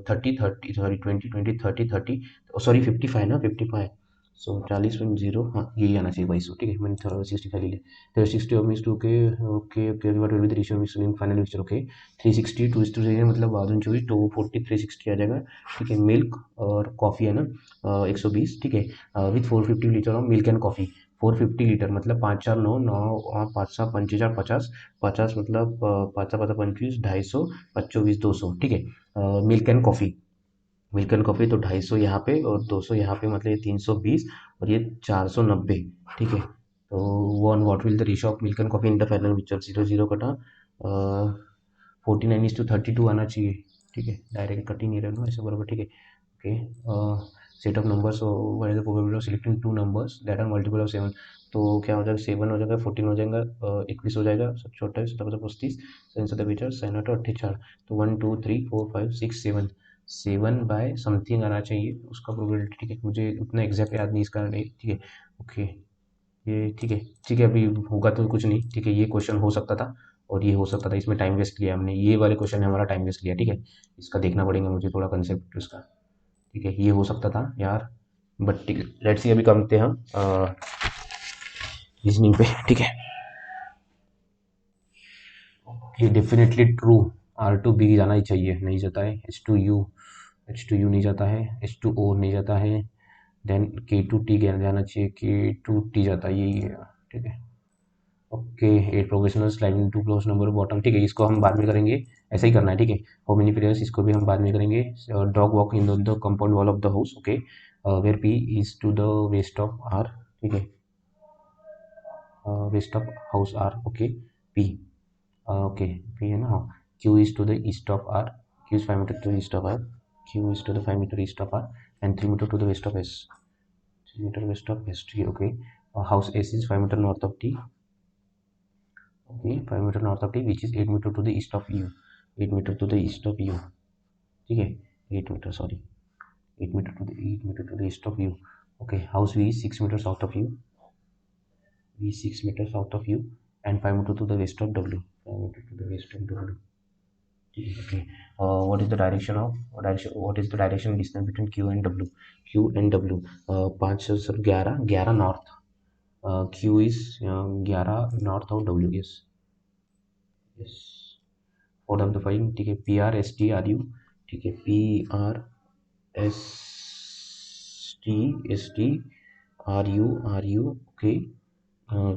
S1: 30 30 सॉरी 20 20 30 30 सॉरी 55 ना 55 सो 40.0 हाँ यही आना चाहिए 2200 ठीक है. मैंने 65 ले लिया. तो 60 ऑफ मिक्स टू के okay okay what will be the ratio mix in final mixture. Okay 360 2:3 मतलब 1224 तो 40 360 आ जाएगा. ठीक है. मिल्क और कॉफ़ी है ना 120 ठीक है. With 450 litre of milk and coffee 450 litre मतलब 5 4 9 9 5 7 5 4 50 50 मतलब 5 5 25 250 25 200 ठीक है. मिल्क एंड कॉफ़ी तो 250 यहाँ पे और 200 यहाँ पे मतलब ये 320 और ये 490 ठीक है. तो one what will the ratio of milk and coffee in the final mixture 0 0 कटा 49:32 आना चाहिए. ठीक है. डायरेक्ट कट ही नहीं रहा ना ऐसे बराबर. ठीक है. Okay set of numbers what is the probability of selecting two numbers that are multiple of 7. तो क्या हो जाएगा 7 हो जाएगा 14 हो जाएगा 21 हो जाएगा 27 27 35 7 विचार 7 48 तो 1 2 3 4 5 6 7 बाय समथिंग आना चाहिए उसका प्रोबेबिलिटी. ठीक है. मुझे उतना एग्जैक्ट याद नहीं इसका नहीं. ठीक है. ओके ये ठीक है अभी होगा तो कुछ नहीं. ठीक है. ये क्वेश्चन हो सकता था और ये हो सकता था. इसमें टाइम वेस्ट किया हमने. ये वाले क्वेश्चन ने हमारा टाइम वेस्ट किया. ठीक है. इसका देखना पड़ेगा मुझे थोड़ा कंसेप्ट उसका. ठीक है. ये हो सकता था यार बट ठीक है. लेट्स सी अभी करते हैं हम रीजनिंग पे. ठीक है. ये definitely true are to be जाना ही चाहिए. नहीं जाता है H2U नहीं जाता है. H2O नहीं जाता है. देन K2T जाना चाहिए. K2T जाता है यही है. ठीक है. Okay 8 professional sliding to close number bottom. ठीक है. इसको हम बाद में करेंगे. ऐसा ही करना है. ठीक है. हाउ मेनी प्लेयर्स इसको भी हम बाद में करेंगे. Dog walk in the compound wall of the house. Okay where P is to the west of R. ठीक है. West of house R. Okay P okay P है ना. हाँ Q is to the east of R. Q is 5 meter to east of R. Q is to the 5 meter east of R and 3 meter to the west of S. 3 meter waste of S. ठीक है. Okay house S is 5 meter north of T. Okay 5 meter north of T which is 8 meter to the east of U. 8 meter to the east of U. ठीक है. 8 meter sorry 8 meter to the east of U. Okay house V is 6 meter south of U. V 6 meter south of U and 5 meter to the west of W. 5 meter to the west of W. Okay what is the direction distance between Q and W. Q and W 5 sir 11 north. Q is 11 north of W. yes four of the five. ठीक है. PRSTRU. ठीक है. PRSTRU okay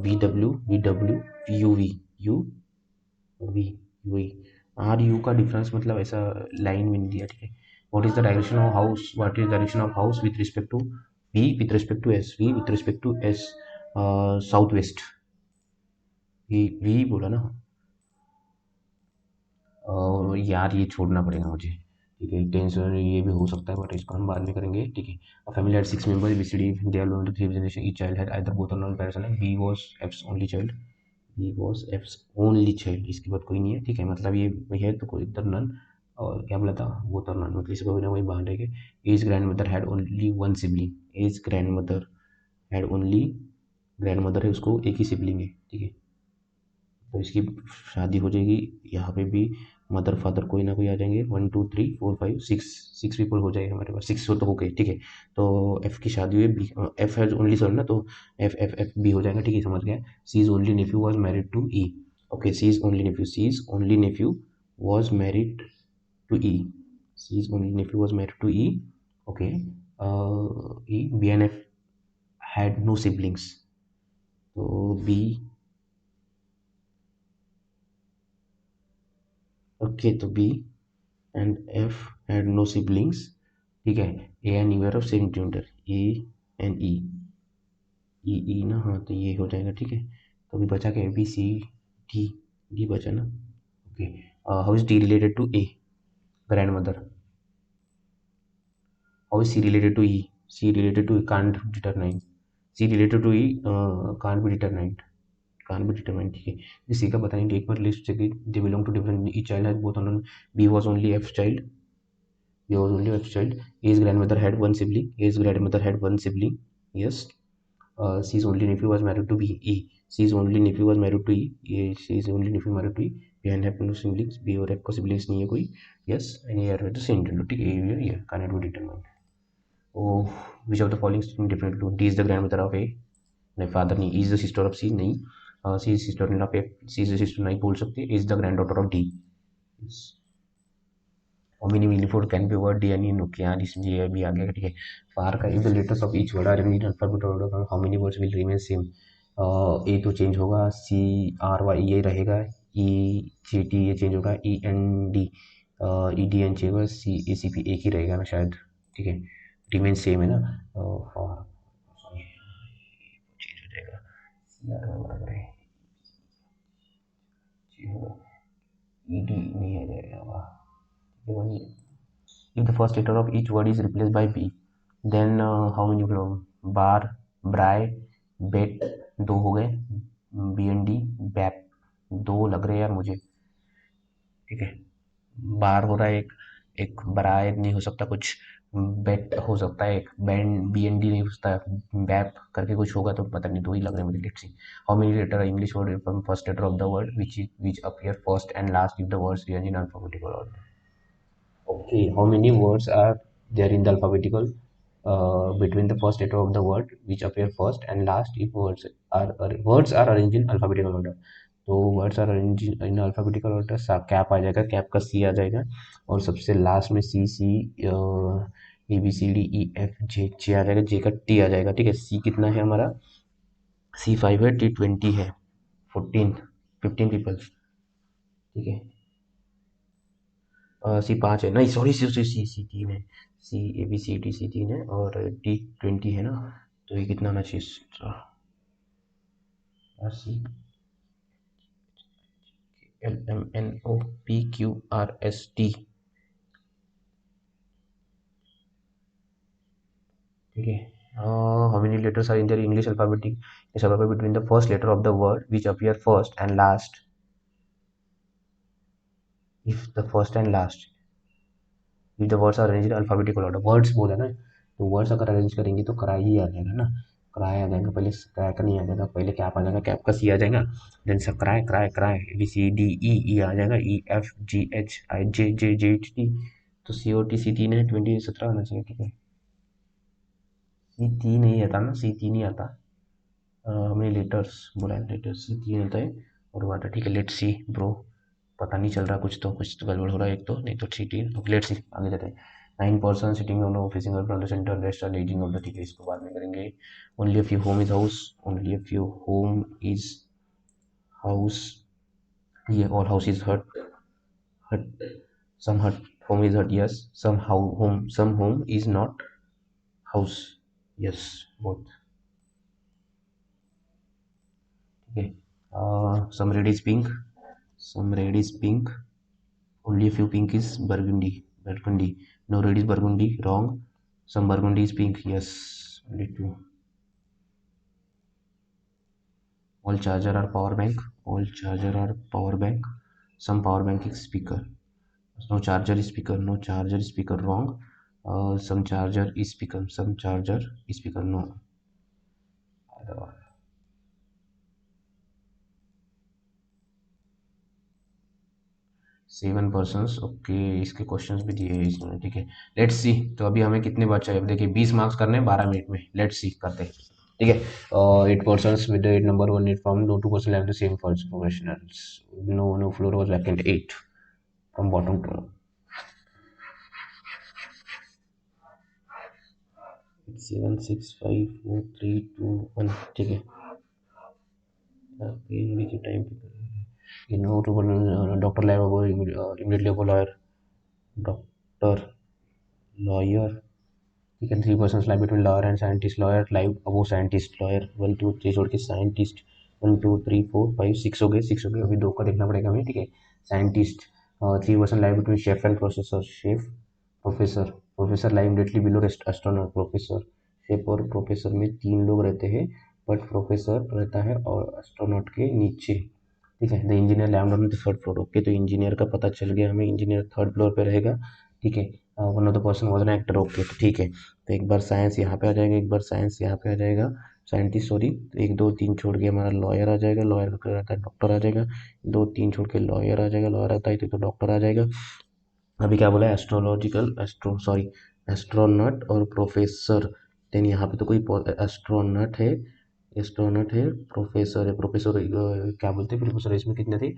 S1: VW UV RU का difference मतलब ऐसा line में नहीं दिया. ठीक है. What is the direction of house with respect to V with respect to S. V with respect to S south west, V बोला ना। यार ये छोड़ना पड़ेगा मुझे, ठीक है, टेंशन ये भी हो सकता है बट इसको हम बाद में करेंगे, ठीक है। A family had 6 members, B C D they are belong to 3 generation, each child had either both और none parents, B was F's only child, B was F's only child, इसके बाद कोई नहीं है, ठीक है, मतलब ये है तो कोई इधर नन, और क्या बोला था वो तो नन, मतलब इसको कोई ना कोई बाहर रहेगा। As grandmother had only one sibling, as grandmother had only, grandmother है उसको एक ही सिबलिंग है, ठीक है, तो इसकी शादी हो जाएगी। यहाँ पे भी मदर फादर कोई ना कोई आ जाएंगे, 1 2 3 4 5 6, 6 पीपल हो जाएंगे हमारे पास, 6 तो हो गए, ठीक है। तो एफ की शादी हुई, बी एफ है ओनली सन ना, तो एफ एफ एफ बी हो जाएगा, ठीक है, समझ गया। C is only nephew was married to E, okay, C is only nephew, C is only nephew was married to E, C is only nephew was married to E, okay. E B and F had no siblings, तो B, okay, तो B and F had no siblings, ठीक है। A and E were of same gender, A and E, E ना, हाँ तो ये हो जाएगा, ठीक है। तो अभी बचा क्या, बी सी डी, डी बचा ना, okay. How is D related to A, grandmother, how is C related to E, C related to can't determine, C related to E can't be determined, can't be determined, ठीक है। इसी का पता नहीं, एक बार list check, they belong to different, E child has both on, B was only F child, B was only F child, A's grandmother had one sibling, A's grandmother had one sibling, yes. C's only nephew was married to B. E. C's only nephew was married to E. ये C's only nephew married to E. B and have no siblings. B और F को siblings नहीं है कोई. Yes. And here are the same gender. ठीक है, ये ये cannot be determined. Oh, which of the following statement different to D is the grandmother of A. नहीं, father नहीं. E is the sister of C नहीं. C is sister of F. C is the sister नहीं बोल सकते. A is the granddaughter of D. Yes. How many meaningful can be word D and E? Okay, यार इसमें ये भी आ गया, ठीक है। Far का if the letters of each word are in alphabetical order, how many words will remain same? ए तो change होगा, सी आर वाई ये रहेगा, ई जी टी ये चेंज होगा, E N D, E D N change होगा, C ए C P एक ही रहेगा ना शायद, ठीक है, रिमेन सेम है ना, और चेंज हो जाएगा, सी आर वाई बराबर है जी होगा, ई डी नहीं आ जाएगा वाह, ये वही है। If the first letter of each word is replaced by B, then how many belong? बार, ब्राय, बेट, दो हो गए, बी एन डी, बैप, दो लग रहे हैं यार मुझे, ठीक है। बार हो रहा है एक, एक ब्राय नहीं हो सकता कुछ, बेट हो सकता है एक, बैंड बी एन डी नहीं हो सकता, बैप करके कुछ होगा, तो पता नहीं, दो ही लग रहे हैं मुझे, let's see. How many letter English word from first letter of the word which appear first and last if the words in alphabetical order? Okay, how many words are there in the alphabetical between the first letter of the word which appear first and last if words are arranged in alphabetical order? तो words are arrange in alphabetical order, cap आ जाएगा, cap का सी आ जाएगा, और सबसे last में C C A B C D E F J, J आ जाएगा, जे का टी आ जाएगा, ठीक है। सी कितना है हमारा, सी 5 है, टी 20 है, 14 15 पीपल, ठीक है। सी 5 है, नहीं सॉरी, सी सी सी सी 3 है, सी A B C D C 3 है, और डी 20 है ना, तो ये कितना आना चाहिए, C L M N O P Q R S T, ठीक है। How many letters are in the English alphabetic, is alphabet between the first letter of the word which appear first and last if the first and last if the words are arranged in alphabetical order, words बोला ना, तो words अगर arrange करेंगे तो कराई ही आ जाएगा ना, कराई आ जाएगा, पहले कराई का नहीं आ जाएगा, पहले कैप आ जाएगा, कैप का सी आ जाएगा, देन सक्राय कराय कराय, बी सी डी ई ई आ जाएगा, ई F ji H I J J J H T, तो सी ओ टी सी 3 है, 20 17 आना चाहिए, ठीक है। सी 3 नहीं आता ना, सी 3 ही आता, हमने लेटर्स बोला है, लेटर्स सी 3 आता है, और वो आता, ठीक है। लेट्स सी ब्रो, पता नहीं चल रहा, कुछ तो गड़बड़ हो रहा है, एक तो नहीं तो सी 3, ओके लेट्स सी, आगे जाते हैं। 9 person sitting on facing from the centre, rest are leading of the, ठीक है, इसको बाद में करेंगे। Only a few home is house, only a few home is house, ये all house is hut, hut some hut home is hut, yes, some home is not house, yes both, ठीक है। Some red is pink, some red is pink, only a few pink is burgundy, no red is burgundy, wrong. Some burgundy is pink, yes, only two. All charger are power bank, all charger are power bank, some power bank is speaker, no charger is speaker, no charger is speaker, wrong. Some charger is speaker, some charger is speaker, no. 7%, okay, इसके questions भी दिए हैं इसमें, ठीक है। Let's सी, तो अभी हमें कितने बार चाहिए, देखिए 20 मार्क्स करने हैं 12 मिनट में, लेट्स सी करते हैं, ठीक है। 8 persons with the number 1 need from no 2 person have the same first professionals, no floor was vacant, 8 from bottom to 7 6 5 4 3 2 1, ठीक है। टाइम पे no to doctor lab immediately lawyer, doctor lawyer, you can 3 persons lie between lawyer and scientist, lawyer lie above scientist, lawyer 1 2 3 छोड़ के scientist 1 2 3 4 5 6 हो गए, 6 हो गए, अभी 2 का देखना पड़ेगा हमें, ठीक है। Scientist 3 person lie between chef and professor, chef professor, professor lie immediately below astronaut, professor chef और प्रोफेसर में 3 लोग रहते हैं, बट प्रोफेसर रहता है और एस्ट्रोनॉट के नीचे, ठीक है। The engineer land on the third floor, okay, तो इंजीनियर का पता चल गया हमें, इंजीनियर थर्ड फ्लोर पे रहेगा, ठीक है। One of the person was an actor, okay, तो ठीक है। तो एक बार साइंस यहाँ पे आ जाएगा, एक बार साइंस यहाँ पे आ जाएगा, साइंटिस्ट सॉरी, तो 1 2 3 छोड़ के हमारा लॉयर आ जाएगा, लॉयर का क्या रहता है, डॉक्टर आ जाएगा, 2 3 छोड़ के लॉयर आ जाएगा, लॉयर आता है तो डॉक्टर आ जाएगा। अभी क्या बोला, एस्ट्रोलॉजिकल एस्ट्रो सॉरी एस्ट्रोनॉट और प्रोफेसर, देन यहाँ पे तो कोई एस्ट्रोनॉट है, एस्ट्रोनॉट है, प्रोफेसर है, प्रोफेसर क्या बोलते हैं प्रोफेसर, इसमें कितने थे,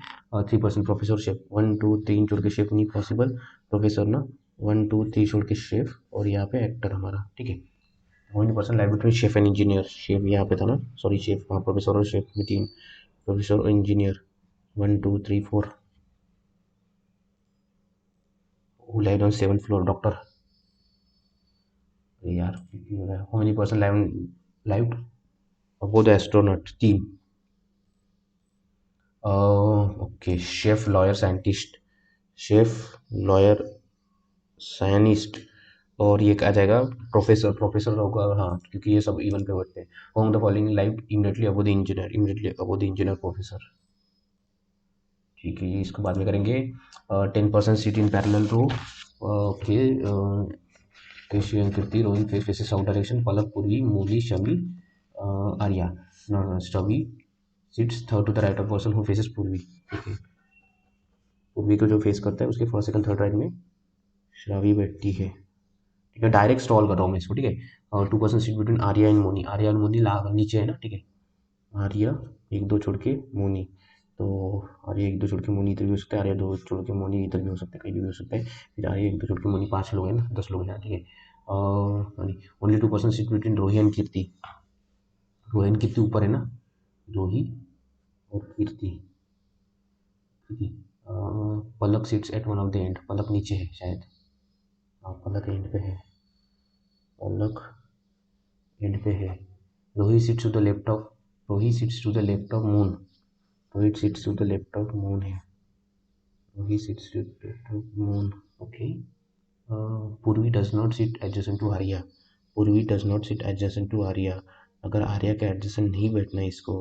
S1: 3 person, प्रोफेसर शेफ 1 2 3 छोड़ के शेफ नहीं पॉसिबल, प्रोफेसर ना 1 2 3 छोड़ के शेफ, और यहाँ पे एक्टर हमारा, ठीक है। 1 person librarian chef and engineer, chef यहाँ पे था ना, सॉरी शेफ, हाँ प्रोफेसर और शेफ में 3, प्रोफेसर और engineer 1 2 3 4, live on 7th floor, doctor यार, how many person live live वो the astronaut 3, okay, chef lawyer scientist, chef lawyer scientist, और ये आ जाएगा प्रोफेसर, प्रोफेसर होगा, हाँ क्योंकि ये सब इवन पे बैठते हैं। Home the following live immediately above the engineer, immediately above the engineer professor, ठीक है, ये इसको बाद में करेंगे। 10 person sit in parallel row, okay, केशियन Kirti Rohit faces south direction, Palak Purvi मूली शमी आर्या, स्टवी sits third to the right of person who faces Purvi, ठीक है। पूर्वी को जो फेस करता है उसके फर्स्ट सेकंड थर्ड राइट में श्रावी बैठती है, ठीक है। डायरेक्ट स्टॉल कर रहा हूँ मैं इसको, ठीक है। और 2 person seat between Arya and Moni, Arya and Moni नीचे है ना, ठीक है। आर्या 1 2 छोड़ के मोनी, तो आर्या 1 2 छोड़ के मोनी इधर भी हो सकता है, आर्या 2 छोड़ के मोनी इधर भी हो सकता है, कहीं भी हो सकता है, फिर आर्या 1 2 छोड़ के मोनी, 5 लोग हैं ना, 10 लोग हैं, ठीक है। ओनली 2 person सीट बिटवीन रोही एंड कीर्ति, रोही एंड कीर्ति ऊपर है ना, रोही और कीर्ति, ठीक है। Palak sits at one of the end, Palak नीचे है शायद, हाँ पलक एंड पे है, पलक एंड पे है। रोही sits to the left of, Rohit sits to the left of moon, Rohit sits to the left of moon है, रोही sits to the left of moon, okay. Purvi does not sit adjacent to Arya, Purvi does not sit adjacent to Arya, अगर आर्या के adjacent नहीं बैठना है इसको,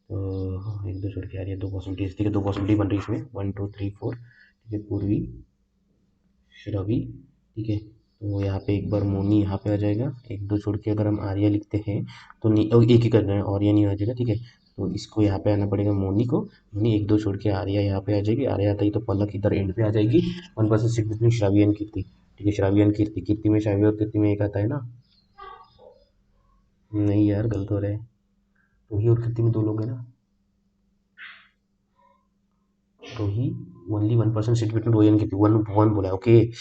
S1: तो 1 2 छोड़ के आर्या 2 percentage, ठीक है, 2 percentage बन रही है इसमें 1 2 3 4, ठीक है। पूर्वी श्रवी, ठीक है, तो यहाँ पे एक बार मोनी यहाँ पे आ जाएगा, 1 2 छोड़ के अगर हम आर्या लिखते हैं तो एक ही करना है, और ये नहीं आ जाएगा, ठीक है। तो इसको यहाँ पे आना पड़ेगा मोनी को, मोनी 1 2 छोड़ के आर्या यहाँ पे आ जाएगी, आर्या आता ही तो पलक इधर एंड पे आ जाएगी, 1 person सिट बिटवीन श्रावी एंड कीर्ति, ठीक है। श्रावी एंड कीर्ति, कीर्ति में श्रावी और कीर्ति में एक आता है ना, नहीं यार गलत हो रहा है, रोही और कीर्ति में 2 लोग हैं ना, रोही ओनली 1 person सिट बिटवीन रोही एंड कीर्ति, वन वन बोला है, ओके।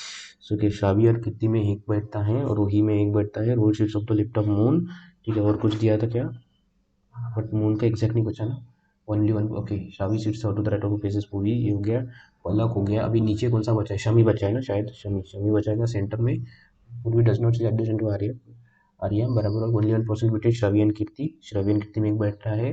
S1: सो कि श्रावी और कीर्ति में एक बैठता है और रोही में एक बैठता है, रोही sits of the left of Moon, ठीक है। और कुछ दिया था क्या, बट मून का एग्जैक्ट नहीं बचा ना, only one, okay. Shavi sits out to the right of faces पूरी, ये हो गया, पलक हो गया, अभी नीचे कौन सा बचा है, शमी बचा है ना शायद, शमी, शमी बचाएगा सेंटर में, Purvi does not adjust to Arya, Arya बराबर, only 1 person between Shravi and Kirti, Shravi and Kirti में एक बैठ रहा है,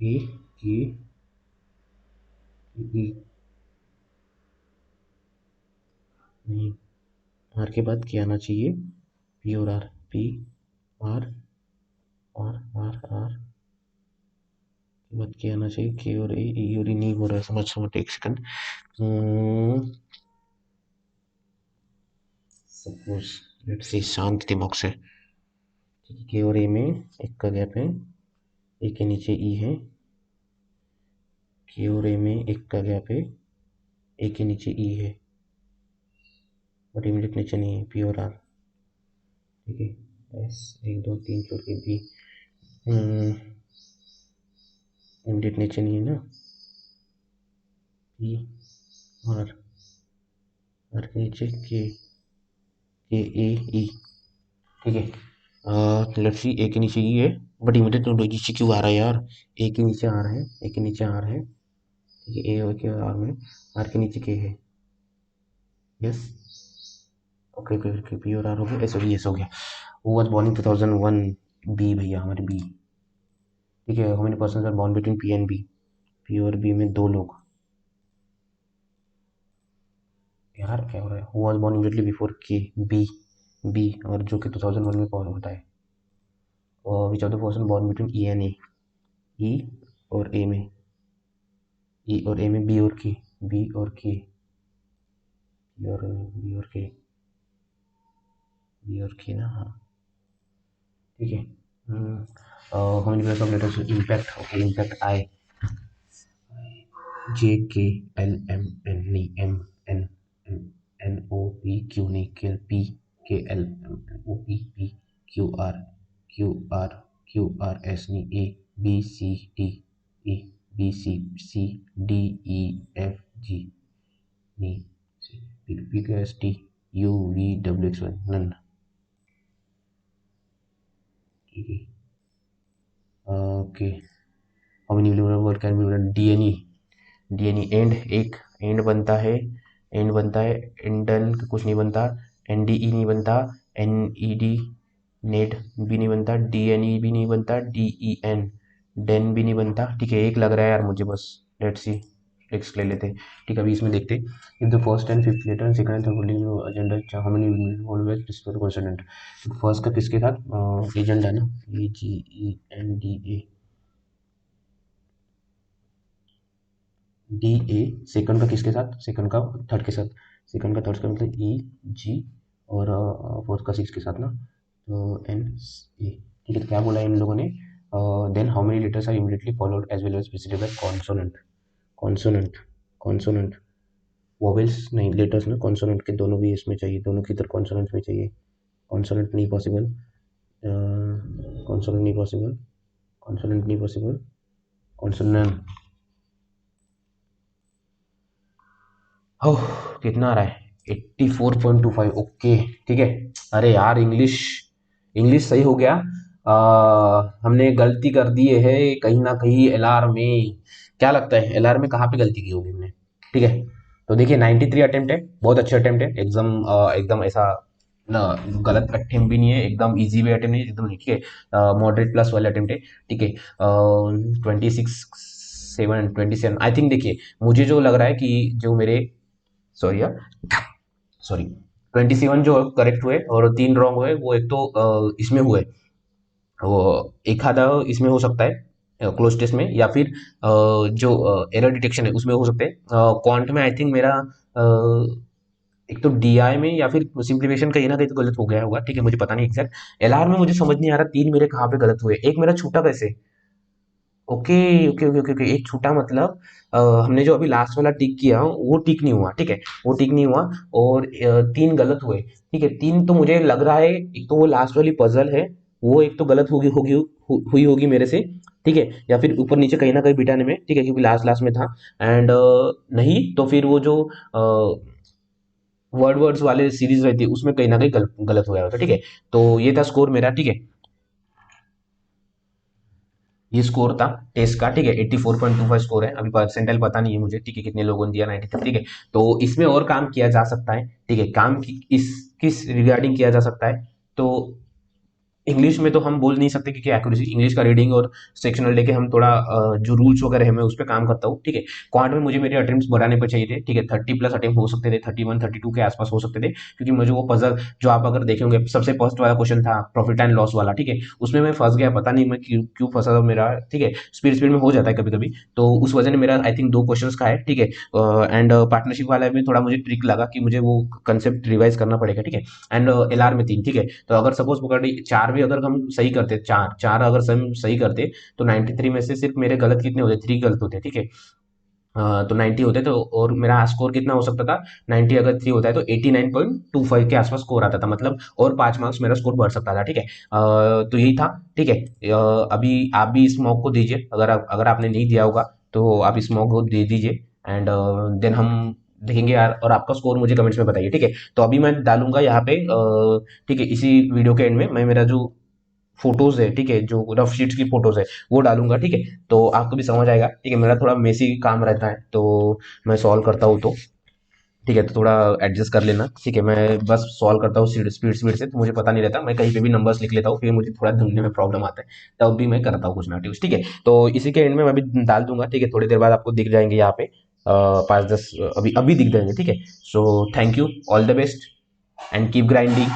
S1: ए के ई, नहीं, आर के बाद क्या आना चाहिए, पी और R, P R R R R के बाद क्या आना चाहिए, के और ए, ई और ई नहीं हो रहा है, समझ समझ एक सेकंड। सपोज लेट्स सी, शांत दिमाग से, के और ए में एक का गैप है, ए के नीचे ई है, के और ए में एक का गैप है, ए के नीचे ई है, बट इमीडिएट नीचे नहीं है, पी और आर, ठीक है, एस 1 2 3 छोड़ के बी, इमीडिएट नीचे नहीं है ना, पी आर, आर के नीचे के ए ई, ठीक है, लेट्स सी, ए के नीचे ई है, बट इमीडिएट नीचे क्यों आ रहा है यार, ए के नीचे आ रहा है, ए के नीचे आ रहा है, ठीक है, ए और के आर में, आर के नीचे के है, यस, ओके ओके, पी और आर हो गया, एस हो गया, एस हो गया। वो वाज बॉर्न इन 2001, बी भैया हमारे बी, ठीक है, how many persons are born between P and B, P और बी में 2 लोग, यार क्या हो रहा है, who was born immediately before K, B, B, और जो कि 2001 में कौन होता है, और which of the person born between E and A, E और ए में, ई और ए में बी और के, बी और के, बी और बी और के, बी और के ना, हाँ, ठीक है, how many pairs of letters impact, okay, impact I, J K L M N, नहीं M N, N O P Q, नहीं K P, K L M O P, P Q R, Q R S, नहीं A B C D, A B C, C D E F G, नहीं P Q S T U V W X Y, none, ठीक है, okay, how many word can be, DNE, DNE and, एक and बनता है, and बनता है, एंडन कुछ नहीं बनता, एनडीई नहीं बनता, एनईडी नेट भी नहीं बनता, डीएनई भी नहीं बनता, डीईएन डेन भी नहीं बनता, ठीक है, एक लग रहा है यार मुझे बस, लेट्स सी, नेक्स्ट ले लेते, ठीक है, अभी इसमें देखते, if the first and fifth letter second and third agenda, how many always display consonant, first का किसके साथ एजेंडा ना, A G E N D A, D A, second का किसके साथ, सेकंड का थर्ड के साथ, सेकंड का थर्ड का मतलब ई जी, और फोर्थ का सिक्स के साथ ना, तो एन ए, ठीक है, तो क्या बोला है इन लोगों ने, then how many letters are immediately followed as well as preceded by consonant, consonant, consonant, vowels नहीं, लेटर्स ना, कॉन्सोनेंट के दोनों भी इसमें चाहिए, दोनों की इधर कॉन्सोनेंट में चाहिए, कॉन्सोनेंट नहीं पॉसिबल, कॉन्सोनेंट नहीं पॉसिबल, कॉन्सोनेंट नहीं पॉसिबल, कॉन्सोनेंट, ओह, कितना आ रहा है, 84.25, ओके, ठीक है, अरे यार इंग्लिश, इंग्लिश सही हो गया, हमने गलती कर दी है कहीं ना कहीं एलआर में, क्या लगता है एलआर में कहाँ पे गलती की होगी हमने, ठीक है, तो देखिए 93 अटेम्प्ट है, बहुत अच्छे अटेम्प्ट है, एकदम एकदम ऐसा ना, गलत अटेम्प्ट भी नहीं है, एकदम इजी वे अटेम्प्ट नहीं है, एकदम, ठीक है, मॉडरेट प्लस वाले अटेम्प्ट है, ठीक है, 27 आई थिंक, देखिए मुझे जो लग रहा है कि जो मेरे, सॉरी यार, सॉरी, 27 जो करेक्ट हुए और 3 रॉन्ग हुए, वो एक तो इसमें हुए, वो एक आधा इसमें हो सकता है क्लोज टेस्ट में, या फिर जो एरर डिटेक्शन है उसमें हो सकते हैं, क्वांट में आई थिंक मेरा एक तो डीआई में या फिर सिंप्लीफिकेशन कहीं ना कहीं तो गलत हो गया होगा, ठीक है, मुझे पता नहीं एग्जैक्ट, एलआर में मुझे समझ नहीं आ रहा 3 मेरे कहाँ पे गलत हुए, एक मेरा छूटा कैसे, okay okay okay okay okay, एक छूटा मतलब हमने जो अभी लास्ट वाला टिक किया वो टिक नहीं हुआ, ठीक है, वो टिक नहीं हुआ, और 3 गलत हुए, ठीक है, 3 तो मुझे लग रहा है, एक तो वो लास्ट वाली पजल है, वो एक तो गलत होगी होगी हुई होगी मेरे से, ठीक है, या फिर ऊपर नीचे कहीं ना कहीं बिटाने में, ठीक है, क्योंकि लास्ट लास्ट में था, एंड नहीं तो फिर वो जो वर्ड्स वाले सीरीज रहती है उसमें कहीं ना कहीं गलत हो गया होता, ठीक है, तो ये था स्कोर मेरा, ठीक है, ये स्कोर था टेस्ट का, ठीक है, 84.25 स्कोर है, अभी परसेंटाइल पता नहीं है मुझे, ठीक है, कितने लोगों ने दिया, 93, ठीक है, तो इसमें और काम किया जा सकता है, ठीक है, काम की इस किस रिगार्डिंग किया जा सकता है, तो इंग्लिश में तो हम बोल नहीं सकते क्योंकि एक्यूरेसी इंग्लिश का रीडिंग और सेक्शनल लेके हम थोड़ा जो रूल्स वगैरह है मैं उस पर काम करता हूँ, ठीक है। क्वांट में मुझे मेरे अटेम्प्ट्स बढ़ाने पे चाहिए थे, ठीक है, 30+ अटेम्प्ट हो सकते थे, 31-32 के आसपास हो सकते थे, क्योंकि मुझे वो पजल जो आप अगर देखेंगे सबसे फर्स्ट वाला क्वेश्चन था प्रॉफिट एंड लॉस वाला, ठीक है, उसमें मैं फंस गया, पता नहीं मैं क्यों क्यों फंसा था मेरा, ठीक है। स्पीड स्पीड में हो जाता है कभी कभी, तो उस वजह ने मेरा आई थिंक 2 क्वेश्चंस का है, ठीक है। एंड पार्टनरशिप वाला में थोड़ा मुझे ट्रिक लगा कि मुझे वो कंसेप्ट रिवाइज करना पड़ेगा, ठीक है। एंड एलआर में 3, ठीक है। तो अगर सपोज पकड़ 4 भी अगर हम सही करते, चार चार अगर हम सही करते, तो 93 में से सिर्फ मेरे गलत कितने होते, 3 गलत होते, ठीक है। तो 90 होते तो, और मेरा स्कोर कितना हो सकता था, 90 अगर 3 होता है तो 89.25 के आसपास स्कोर आता था, मतलब और 5 मार्क्स मेरा स्कोर बढ़ सकता था, ठीक है। तो यही था, ठीक है। अभी आप भी इस मॉक को दीजिए, अगर आपने नहीं दिया होगा तो आप इस मॉक को दे दीजिए, एंड देन हम देखेंगे यार, और आपका स्कोर मुझे कमेंट्स में बताइए, ठीक है। तो अभी मैं डालूंगा यहाँ पे, ठीक है, इसी वीडियो के एंड में मैं मेरा जो फोटोज है, ठीक है, जो रफ शीट्स की फोटोज है वो डालूंगा, ठीक है। तो आपको भी समझ आएगा, ठीक है। मेरा थोड़ा मेसी काम रहता है तो मैं सॉल्व करता हूँ, तो ठीक है, तो थोड़ा एडजस्ट कर लेना, ठीक है। मैं बस सॉल्व करता हूँ स्पीड स्पीड स्पीड से, तो मुझे पता नहीं रहता, मैं कहीं पे भी नंबर्स लिख लेता हूँ, फिर मुझे थोड़ा ढूंढने में प्रॉब्लम आता है, तब भी मैं करता हूँ कुछ ना कुछ, ठीक है। तो इसी के एंड में मैं अभी डाल दूंगा, ठीक है, थोड़ी देर बाद आपको दिख जाएंगे यहाँ पे 5-10 अभी अभी दिख जाएंगे, ठीक है। So thank you, all the best, and keep grinding.